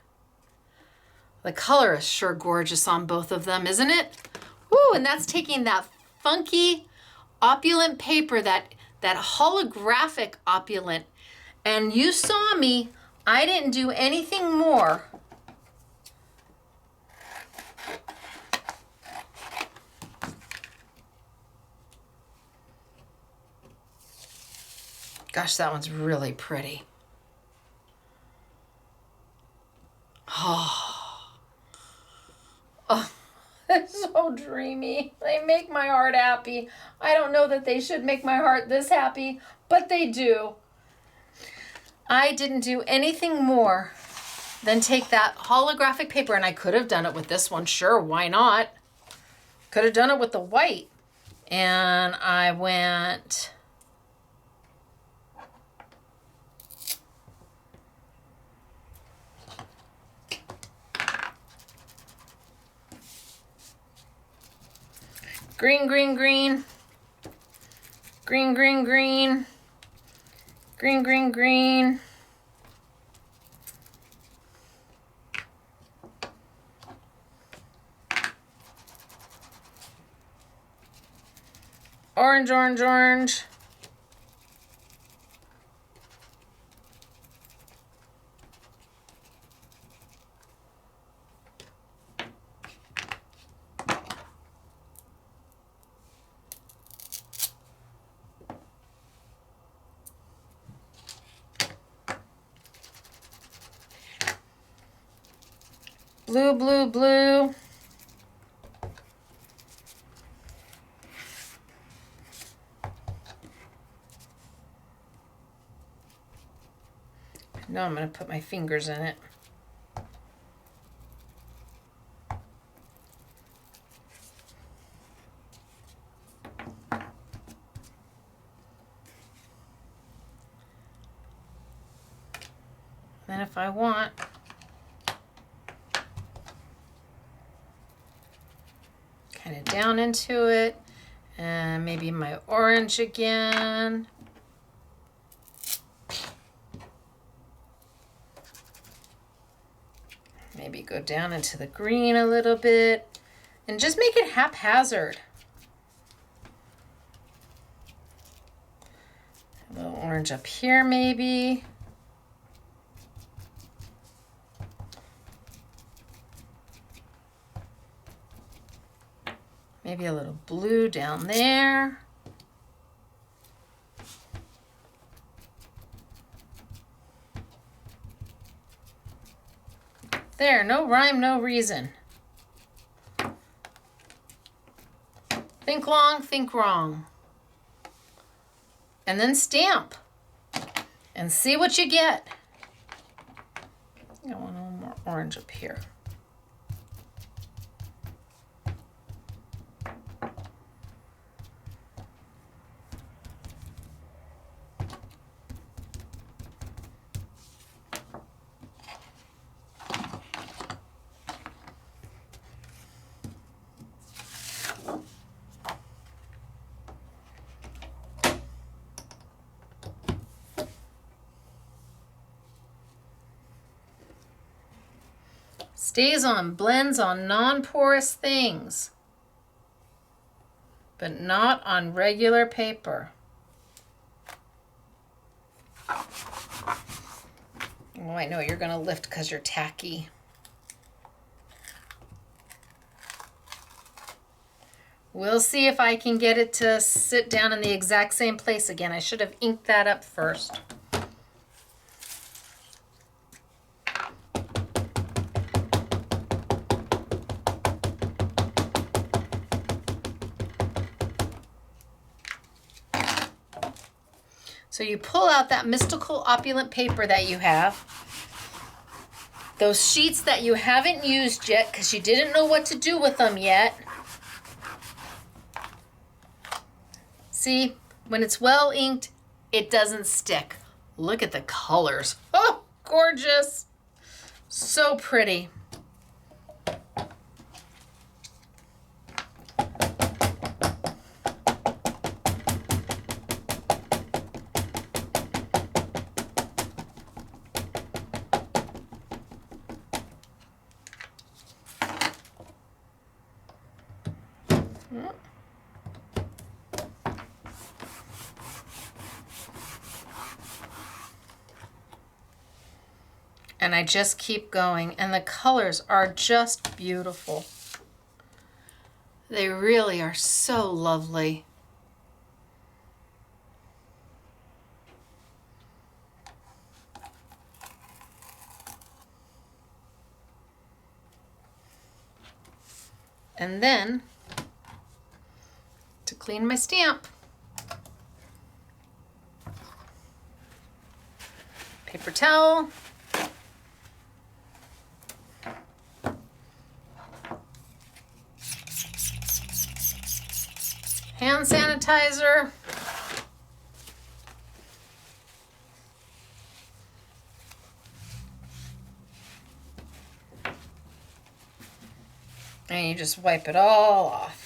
is sure gorgeous on both of them, isn't it? Woo, and that's taking that funky opulent paper, that holographic opulent. And you saw me, I didn't do anything more Gosh, that one's really pretty. Oh, they're so dreamy. They make my heart happy. I don't know that they should make my heart this happy, but they do. I didn't do anything more than take that holographic paper, and I could have done it with this one. Sure, why not? Could have done it with the white. And I went... green, green, green, green, green, green, green, green, green. Orange, orange, orange. Blue, blue, blue. No, I'm going to put my fingers in it. Then if I want, kind of down into it, and maybe my orange again. Maybe go down into the green a little bit, and just make it haphazard. A little orange up here maybe. Maybe a little blue down there. There, no rhyme, no reason. Think long, think wrong. And then stamp. And see what you get. I want a little more orange up here. Staz On blends on non-porous things, but not on regular paper. Oh, I know you're going to lift because you're tacky. We'll see if I can get it to sit down in the exact same place again. I should have inked that up first. So you pull out that mystical opulent paper that you have, those sheets that you haven't used yet because you didn't know what to do with them yet. See, when it's well inked, it doesn't stick. Look at the colors. Oh, gorgeous. So pretty. And I just keep going, and the colors are just beautiful. They really are so lovely. And then, to clean my stamp, paper towel, hand sanitizer, and you just wipe it all off.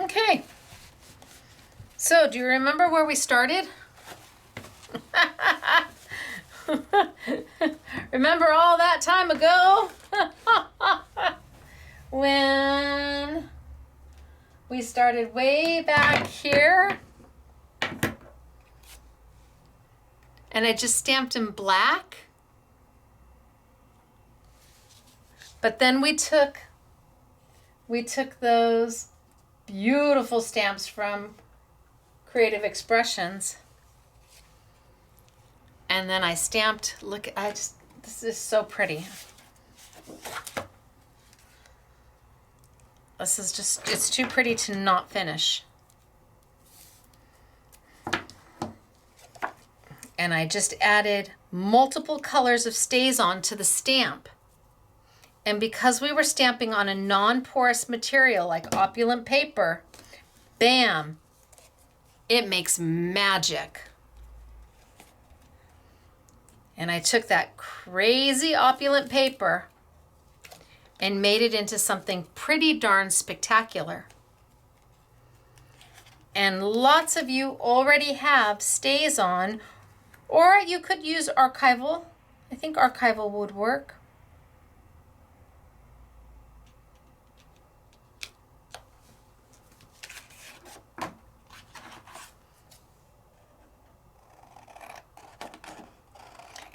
Okay, so do you remember where we started? Remember all that time ago? When we started way back here and I just stamped in black. But then we took those beautiful stamps from Creative Expressions, and then I stamped, look, this is so pretty. This is just, it's too pretty to not finish. And I just added multiple colors of Staz On to the stamp. And because we were stamping on a non-porous material like opulent paper, bam, it makes magic. And I took that crazy opulent paper and made it into something pretty darn spectacular. And lots of you already have Staz On, or you could use archival. I think archival would work.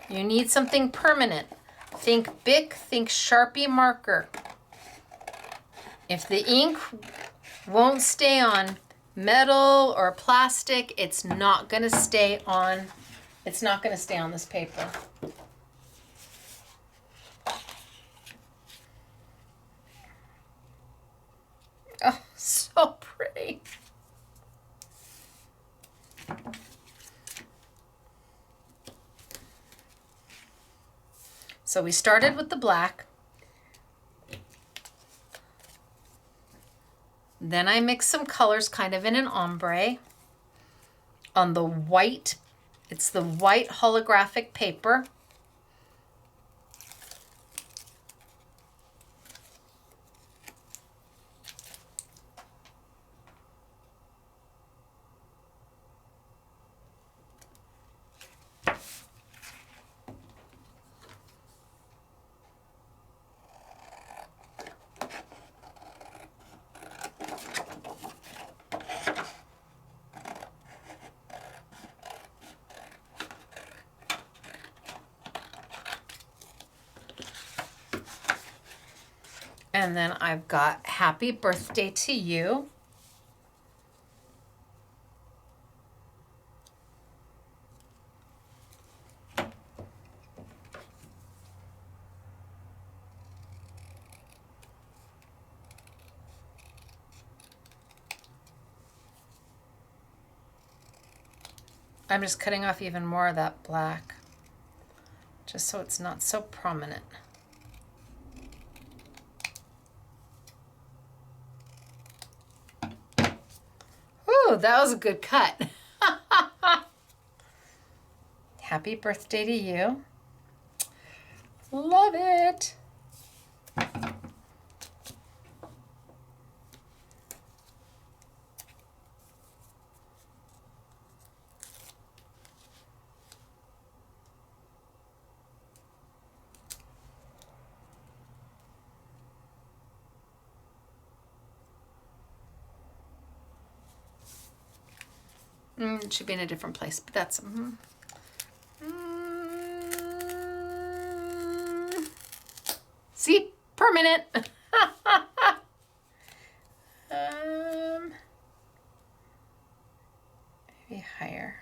You need something permanent. Think Bic, think Sharpie marker. If the ink won't stay on metal or plastic, it's not going to stay on this paper. Oh, so pretty. So we started with the black. Then I mixed some colors kind of in an ombre on the white. It's the white holographic paper. And then I've got Happy Birthday to You. I'm just cutting off even more of that black, just so it's not so prominent. Ooh, that was a good cut. Happy birthday to you. Love it. It should be in a different place, but that's... See? Permanent. Maybe higher.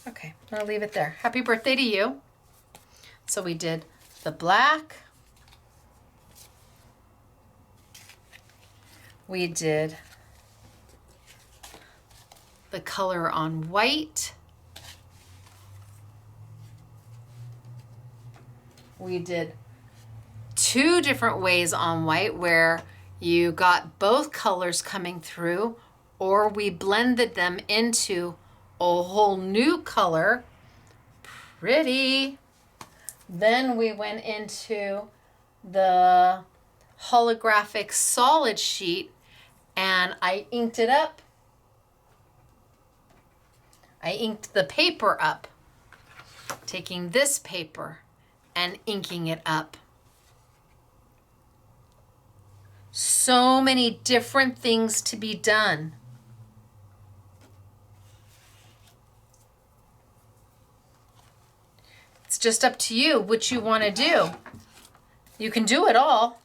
Okay, I'll leave it there. Happy birthday to you. So we did the black. We did the color on white. We did 2 different ways on white where you got both colors coming through, or we blended them into a whole new color. Pretty. Then we went into the holographic solid sheet and I inked it up. I inked the paper up, taking this paper and inking it up. So many different things to be done. It's just up to you what you want to do. You can do it all.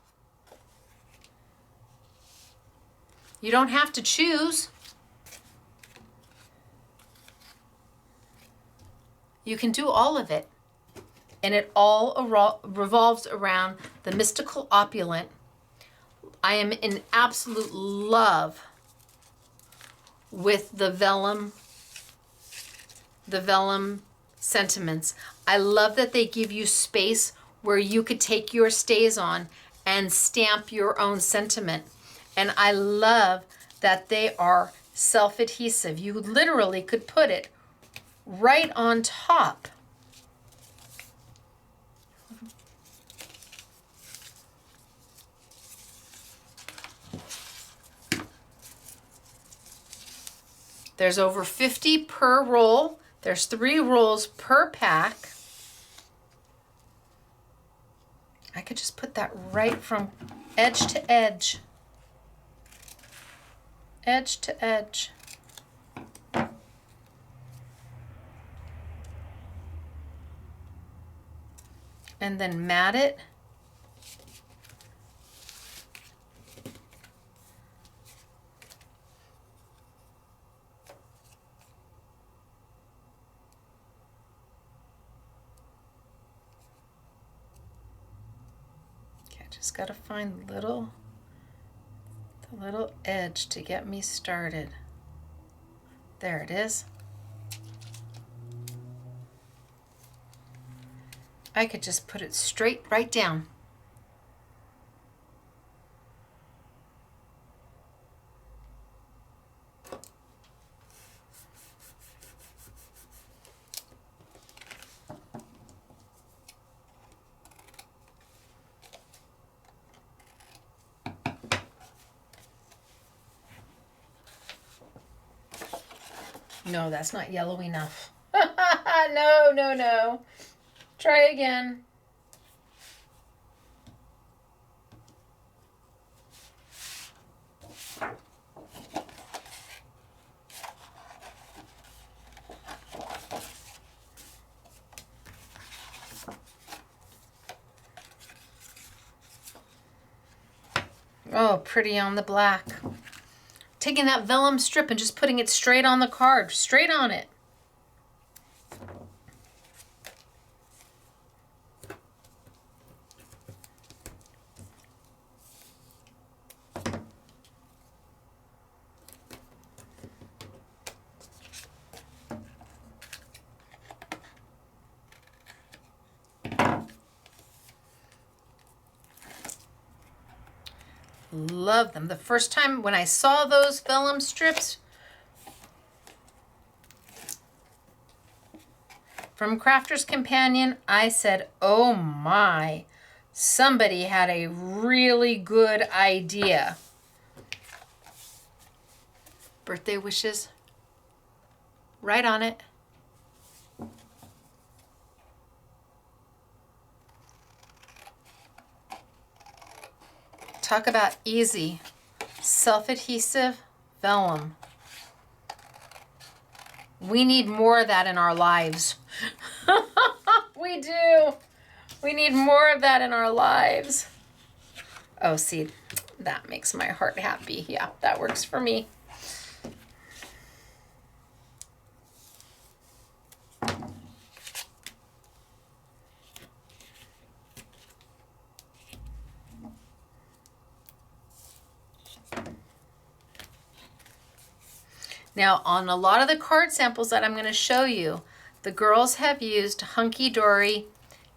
You don't have to choose. You can do all of it. And it all revolves around the mystical opulent. I am in absolute love with the vellum sentiments. I love that they give you space where you could take your Staz On and stamp your own sentiment. And I love that they are self-adhesive. You literally could put it right on top. There's over 50 per roll. There's 3 rolls per pack. I could just put that right from edge to edge. Edge to edge. And then mat it. Just got to find the little edge to get me started. There it is. I could just put it straight right down. No, that's not yellow enough. No, no, no. Try again. Oh, pretty on the black. Taking that vellum strip and just putting it straight on the card, straight on it. Love them. The first time when I saw those vellum strips from Crafter's Companion, I said, oh my, somebody had a really good idea. Birthday wishes, right on it. Talk about easy, self-adhesive vellum. We need more of that in our lives. We do. We need more of that in our lives. Oh, see, that makes my heart happy. Yeah, that works for me. Now, on a lot of the card samples that I'm going to show you, the girls have used Hunky Dory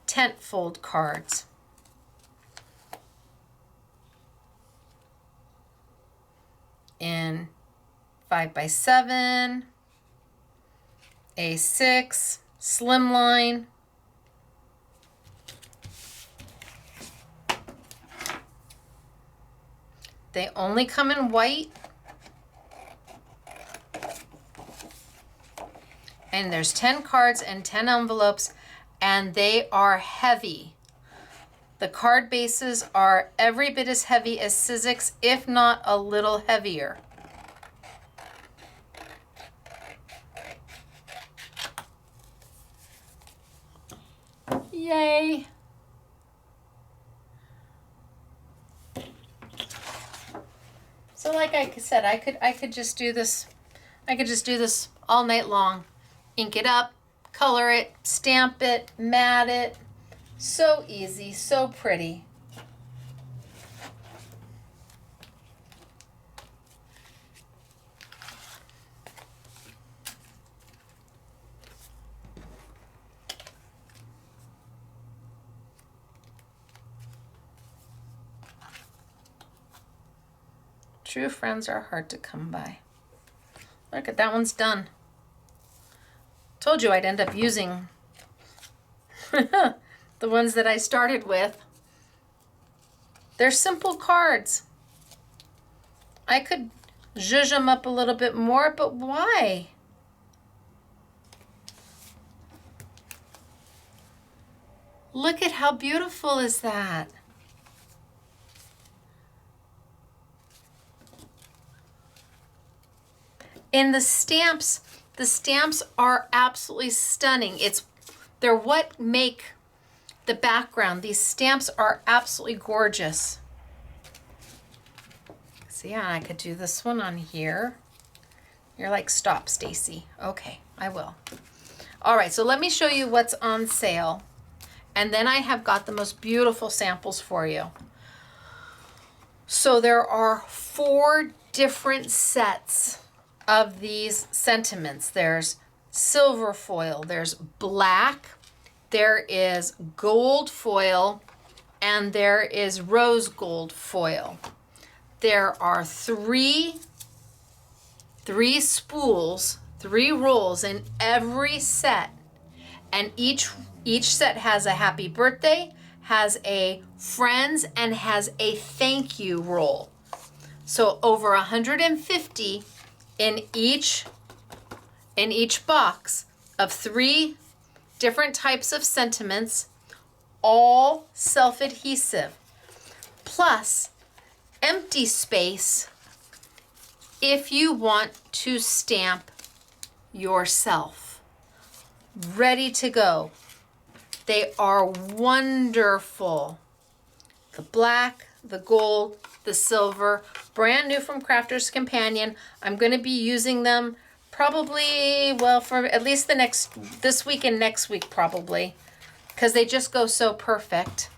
tent fold cards. In 5x7, A6, slimline. They only come in white. And there's 10 cards and 10 envelopes, and they are heavy. The card bases are every bit as heavy as Sizzix, if not a little heavier. Yay! So like I said, I could just do this. I could just do this all night long. Ink it up, color it, stamp it, mat it. So easy, so pretty. True friends are hard to come by. Look at that one's done. Told you I'd end up using the ones that I started with. They're simple cards. I could zhuzh them up a little bit more, but why? Look at how beautiful is that? And the stamps are absolutely stunning. They're what make the background. These stamps are absolutely gorgeous. See, yeah, I could do this one on here. You're like, stop, Stacey. Okay, I will. All right, so let me show you what's on sale. And then I have got the most beautiful samples for you. So there are 4 different sets of these sentiments. There's silver foil, there's black, there is gold foil, and there is rose gold foil. There are three spools, 3 rolls in every set, and each set has a happy birthday, has a friends, and has a thank you roll. So over 150 in each box of 3 different types of sentiments, all self-adhesive, plus empty space if you want to stamp yourself. Ready to go. They are wonderful. The black, the gold, the silver, brand new from Crafter's Companion. I'm going to be using them probably, well, for at least this week and next week probably, because they just go so perfect.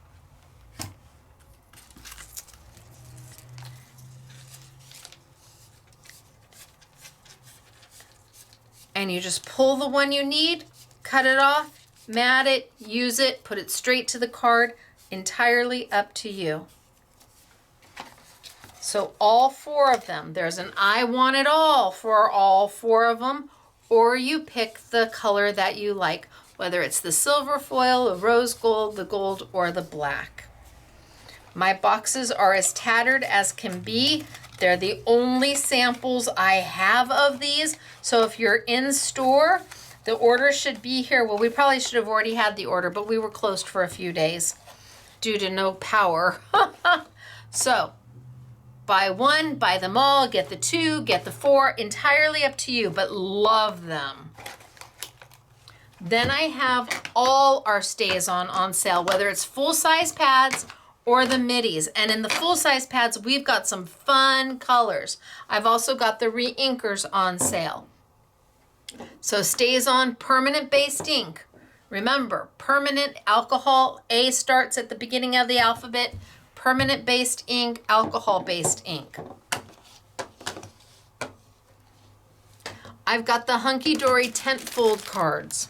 And you just pull the one you need, cut it off, mat it, use it, put it straight to the card, entirely up to you. So all 4 of them, there's an I want it all for all 4 of them, or you pick the color that you like, whether it's the silver foil, the rose gold, the gold, or the black. My boxes are as tattered as can be. They're the only samples I have of these. So if you're in store, the order should be here. Well, we probably should have already had the order, but we were closed for a few days due to no power. So buy 1, buy them all, get the 2, get the 4, entirely up to you, but love them. Then I have all our Staz on sale, whether it's full-size pads or the middies. And in the full-size pads, we've got some fun colors. I've also got the re-inkers on sale. So Staz On permanent based ink. Remember, permanent alcohol, A starts at the beginning of the alphabet. Permanent based ink, alcohol based ink. I've got the Hunky Dory tent fold cards.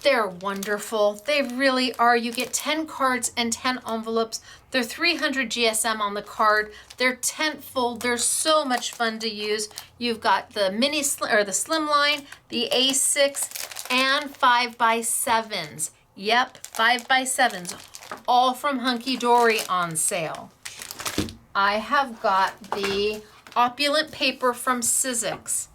They're wonderful. They really are. You get 10 cards and 10 envelopes. They're 300 GSM on the card. They're tent fold. They're so much fun to use. You've got the mini or the slim line, the A6, and 5x7s. Yep, 5x7s, all from Hunky Dory on sale. I have got the opulent paper from Sizzix.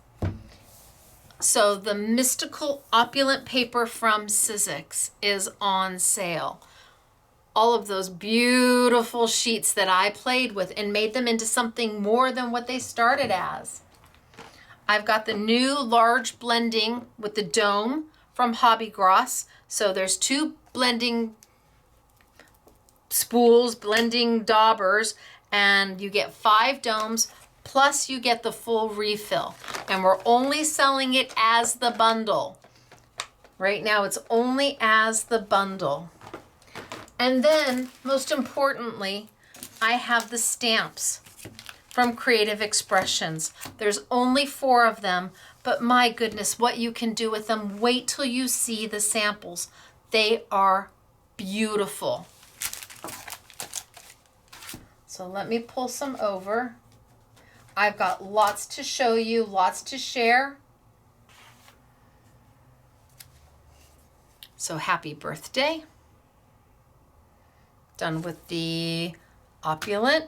So the mystical opulent paper from Sizzix is on sale. All of those beautiful sheets that I played with and made them into something more than what they started as. I've got the new large blending with the dome from Hobby Gross. So there's 2 blending spools, blending daubers, and you get 5 domes, plus you get the full refill. And we're only selling it as the bundle. Right now it's only as the bundle. And then, most importantly, I have the stamps from Creative Expressions. There's only 4 of them, but my goodness, what you can do with them. Wait till you see the samples. They are beautiful. So let me pull some over. I've got lots to show you, lots to share. So happy birthday. Done with the opulent.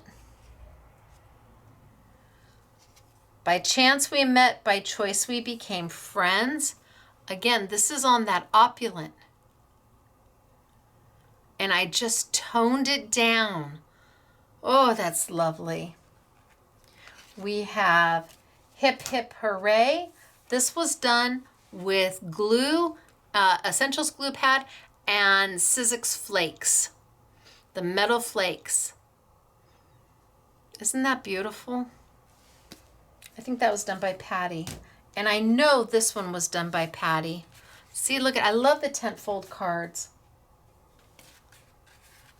By chance we met, by choice we became friends. Again, this is on that opulent. And I just toned it down. Oh, that's lovely. We have Hip Hip Hooray. This was done with glue, Essentials glue pad, and Sizzix flakes, the metal flakes. Isn't that beautiful? I think that was done by Patty. And I know this one was done by Patty. See, look, I love the tent fold cards.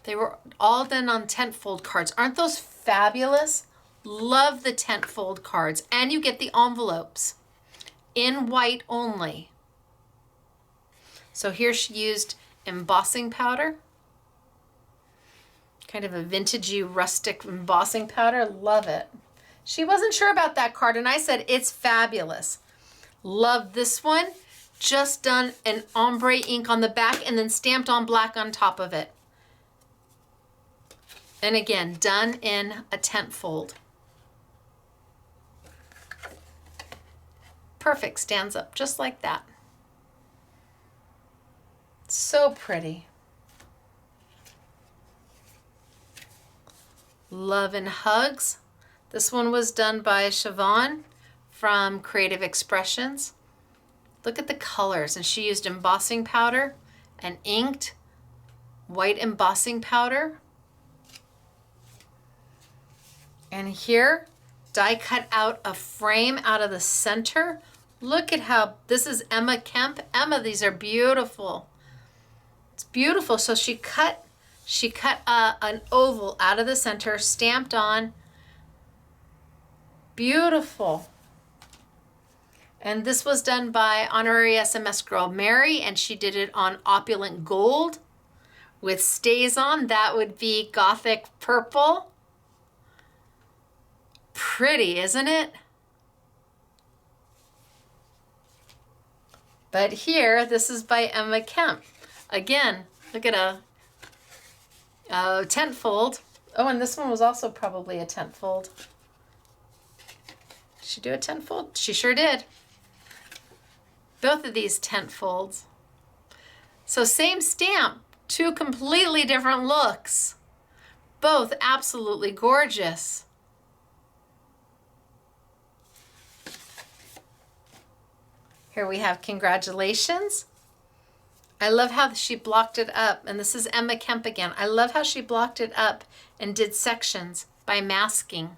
They were all done on tent fold cards. Aren't those fabulous? Love the tent fold cards. And you get the envelopes in white only. So here she used embossing powder. Kind of a vintagey, rustic embossing powder. Love it. She wasn't sure about that card, and I said, it's fabulous. Love this one. Just done an ombre ink on the back and then stamped on black on top of it. And again, done in a tent fold. Perfect, stands up just like that. So pretty. Love and Hugs. This one was done by Siobhan from Creative Expressions. Look at the colors, and she used embossing powder and inked white embossing powder. And here, die cut out a frame out of the center. Look at how, this is Emma Kemp. Emma, these are beautiful. It's beautiful. So she cut an oval out of the center, stamped on. Beautiful. And this was done by honorary SMS girl Mary, and she did it on opulent gold with Staz On. That would be gothic purple. Pretty, isn't it? But here, this is by Emma Kemp. Again, look at a tent fold. Oh, and this one was also probably a tent fold. Did she do a tent fold? She sure did. Both of these tent folds. So same stamp, 2 completely different looks. Both absolutely gorgeous. Here we have congratulations. I love how she blocked it up. And this is Emma Kemp again. I love how she blocked it up and did sections by masking.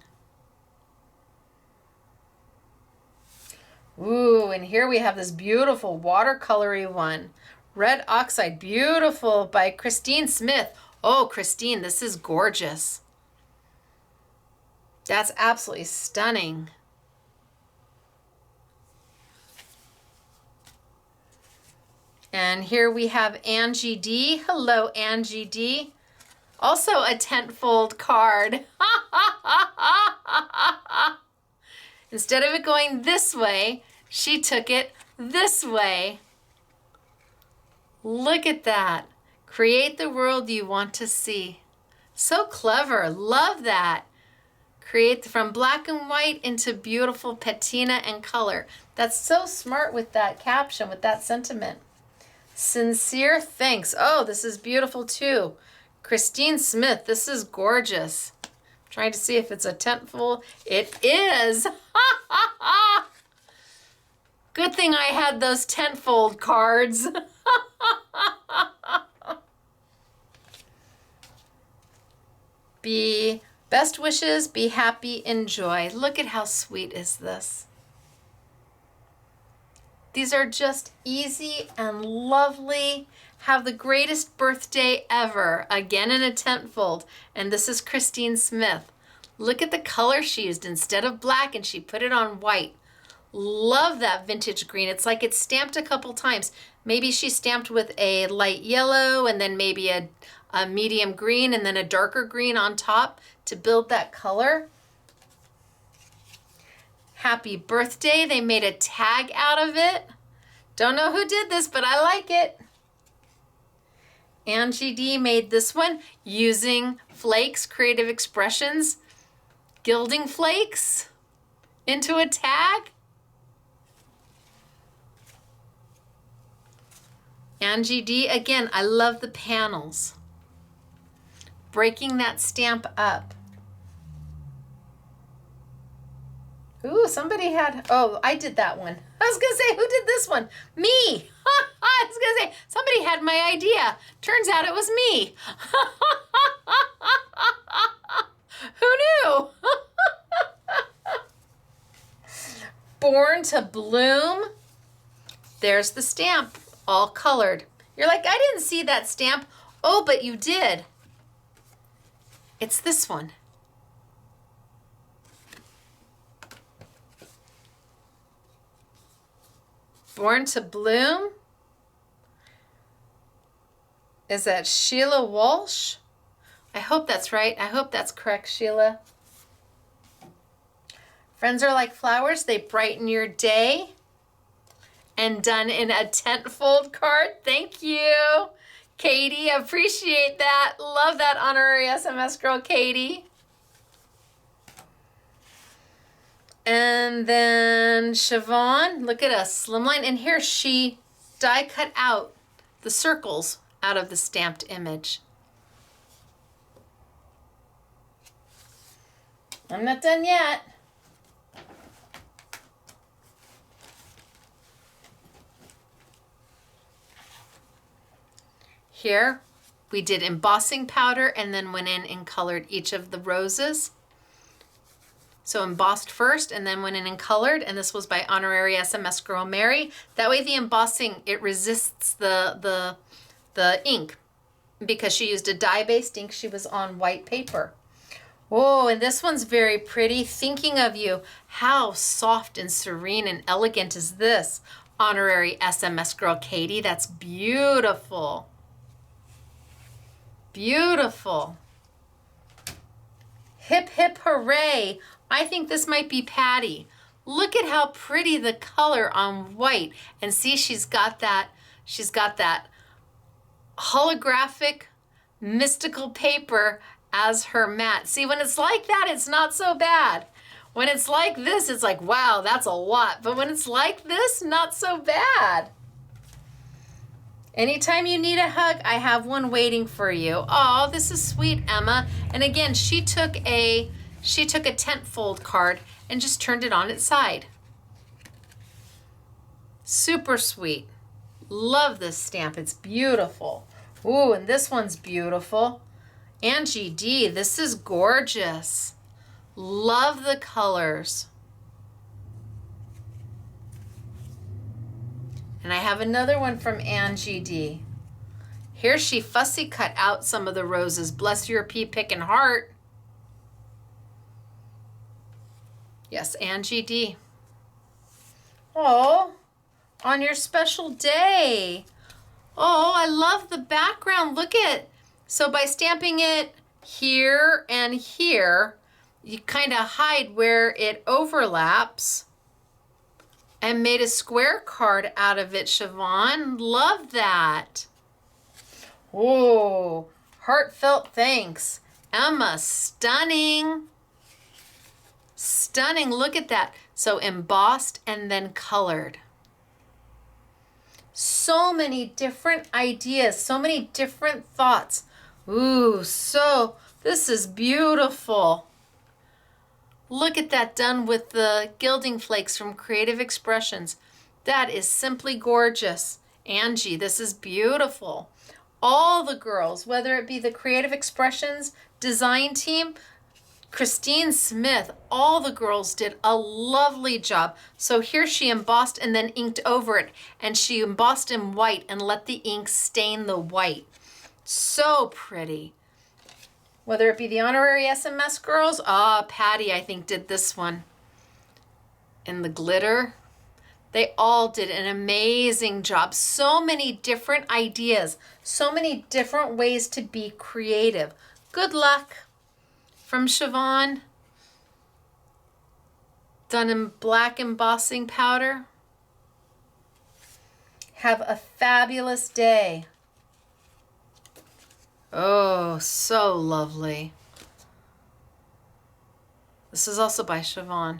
Ooh, and here we have this beautiful watercolory one. Red Oxide, beautiful, by Christine Smith. Oh, Christine, this is gorgeous. That's absolutely stunning. And here we have Angie D. Hello, Angie D. Also a tentfold card. Instead of it going this way, she took it this way. Look at that. Create the world you want to see. So clever. Love that. Create from black and white into beautiful patina and color. That's so smart with that caption, with that sentiment. Sincere thanks. Oh, this is beautiful too. Christine Smith, this is gorgeous. I'm trying to see if it's a tentfold. It is. Good thing I had those tentfold cards. Best wishes, be happy, enjoy. Look at how sweet is this. These are just easy and lovely. Have the greatest birthday ever. Again in a tentfold. And this is Christine Smith. Look at the color she used. Instead of black, and she put it on white. Love that vintage green. It's like it's stamped a couple times. Maybe she stamped with a light yellow and then maybe a medium green and then a darker green on top to build that color. Happy birthday. They made a tag out of it. Don't know who did this, but I like it. Angie D made this one using flakes, creative expressions, gilding flakes into a tag. Angie D, again, I love the panels. Breaking that stamp up. Ooh, somebody had, oh, I did that one. I was going to say, who did this one? Me. I was going to say, somebody had my idea. Turns out it was me. Who knew? Born to Bloom. There's the stamp, all colored. You're like, I didn't see that stamp. Oh, but you did. It's this one. Born to Bloom. Is that Sheila Walsh? I hope that's right. I hope that's correct, Sheila. Friends are like flowers. They brighten your day. And done in a tentfold card. Thank you, Katie. Appreciate that. Love that honorary SMS girl, Katie. And then Siobhan, look at a slimline. And here she die cut out the circles out of the stamped image. I'm not done yet. Here we did embossing powder and then went in and colored each of the roses. So embossed first and then went in and colored, and this was by honorary SMS girl Mary. That way the embossing, it resists the ink because she used a dye-based ink. She was on white paper. Oh, and this one's very pretty. Thinking of you. How soft and serene and elegant is this? Honorary SMS girl Katie. That's beautiful. Beautiful. Hip, hip, hooray. I think this might be Patty. Look at how pretty the color on white. And see, she's got that holographic mystical paper as her mat. See, when it's like that, it's not so bad. When it's like this, it's like, wow, that's a lot. But when it's like this, not so bad. Anytime you need a hug, I have one waiting for you. Oh, this is sweet, Emma. And again, she took a tentfold card and just turned it on its side. Super sweet. Love this stamp. It's beautiful. Ooh, and this one's beautiful. Angie D, this is gorgeous. Love the colors. And I have another one from Angie D. Here she fussy cut out some of the roses. Bless your pea pickin' heart. Yes, Angie D. Oh, on your special day. Oh, I love the background. Look at, so by stamping it here and here, you kind of hide where it overlaps and made a square card out of it, Siobhan. Love that. Oh, heartfelt thanks. Emma, stunning. Stunning, look at that. So embossed and then colored. So many different ideas, so many different thoughts. Ooh, so this is beautiful. Look at that done with the gilding flakes from Creative Expressions. That is simply gorgeous. Angie, this is beautiful. All the girls, whether it be the Creative Expressions design team, Christine Smith, all the girls did a lovely job. So here she embossed and then inked over it, and she embossed in white and let the ink stain the white. So pretty. Whether it be the honorary SMS girls, Patty, I think, did this one. And the glitter, they all did an amazing job. So many different ideas, so many different ways to be creative. Good luck. From Siobhan, done in black embossing powder. Have a fabulous day. Oh, so lovely. This is also by Siobhan.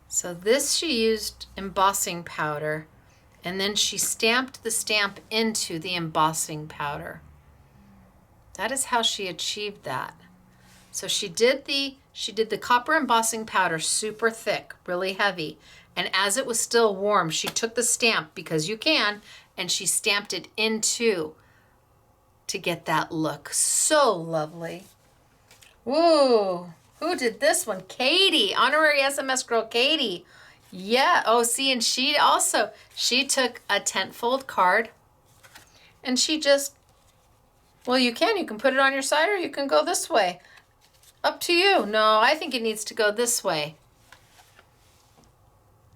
So this she used embossing powder, and then she stamped the stamp into the embossing powder. That is how she achieved that. So she did the copper embossing powder super thick, really heavy. And as it was still warm, she took the stamp, because you can, and she stamped it into to get that look. So lovely. Ooh, who did this one? Katie, honorary SMS girl Katie. Yeah, oh, see, and she took a tent-fold card, and she just, well, you can put it on your side, or you can go this way. Up to you. No, I think it needs to go this way.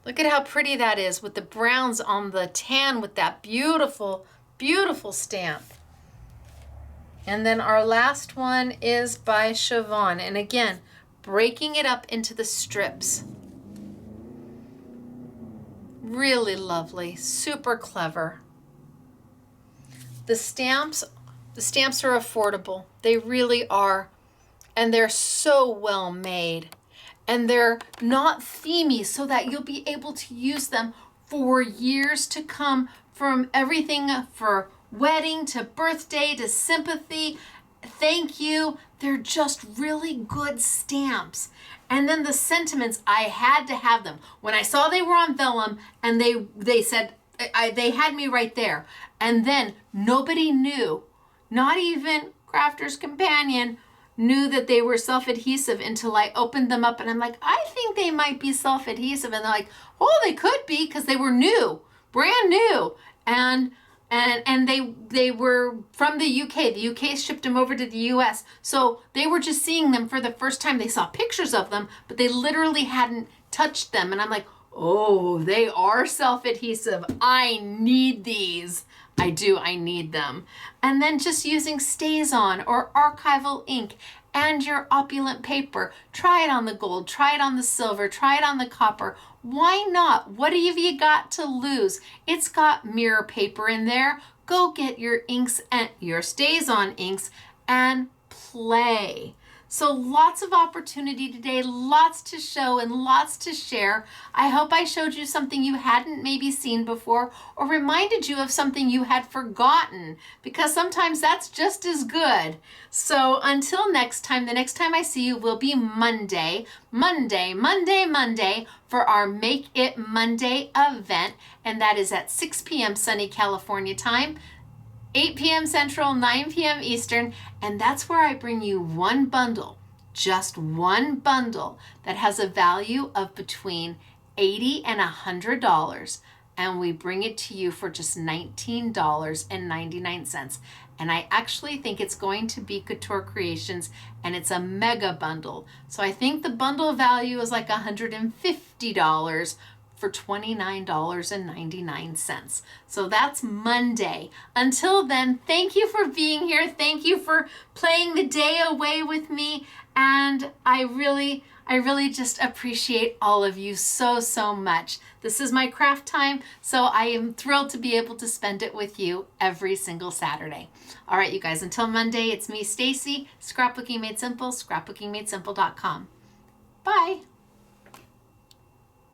Look at how pretty that is with the browns on the tan with that beautiful, beautiful stamp. And then our last one is by Siobhan. And again, breaking it up into the strips. Really lovely, super clever. The stamps are affordable. They really are. And they're so well made. And they're not themey, so that you'll be able to use them for years to come, from everything for wedding to birthday to sympathy, thank you. They're just really good stamps. And then the sentiments, I had to have them. When I saw they were on Vellum, and they said, they had me right there. And then nobody knew, not even Crafter's Companion, knew that they were self-adhesive until I opened them up, and I'm like, I think they might be self-adhesive. And they're like, oh, they could be, because they were new, brand new. And they were from the UK. The UK shipped them over to the US. So they were just seeing them for the first time. They saw pictures of them, but they literally hadn't touched them. And I'm like, oh, they are self-adhesive. I need these. I do, I need them. And then just using Staz On or archival ink and your opulent paper. Try it on the gold, try it on the silver, try it on the copper. Why not? What have you got to lose? It's got mirror paper in there. Go get your inks and your Staz On inks and play. So lots of opportunity today, lots to show and lots to share. I hope I showed you something you hadn't maybe seen before or reminded you of something you had forgotten, because sometimes that's just as good. So until next time, the next time I see you will be Monday for our Make It Monday event, and that is at 6 p.m. sunny California time, 8 p.m. Central, 9 p.m. Eastern, and that's where I bring you one bundle, just one bundle that has a value of between $80 and $100, and we bring it to you for just $19.99. And I actually think it's going to be Couture Creations, and it's a mega bundle. So I think the bundle value is like $150 for $29.99. So that's Monday. Until then, thank you for being here. Thank you for playing the day away with me. And I really just appreciate all of you so much. This is my craft time, so I am thrilled to be able to spend it with you every single Saturday. All right, you guys, until Monday, it's me, Stacey, Scrapbooking Made Simple, scrapbookingmadesimple.com. Bye.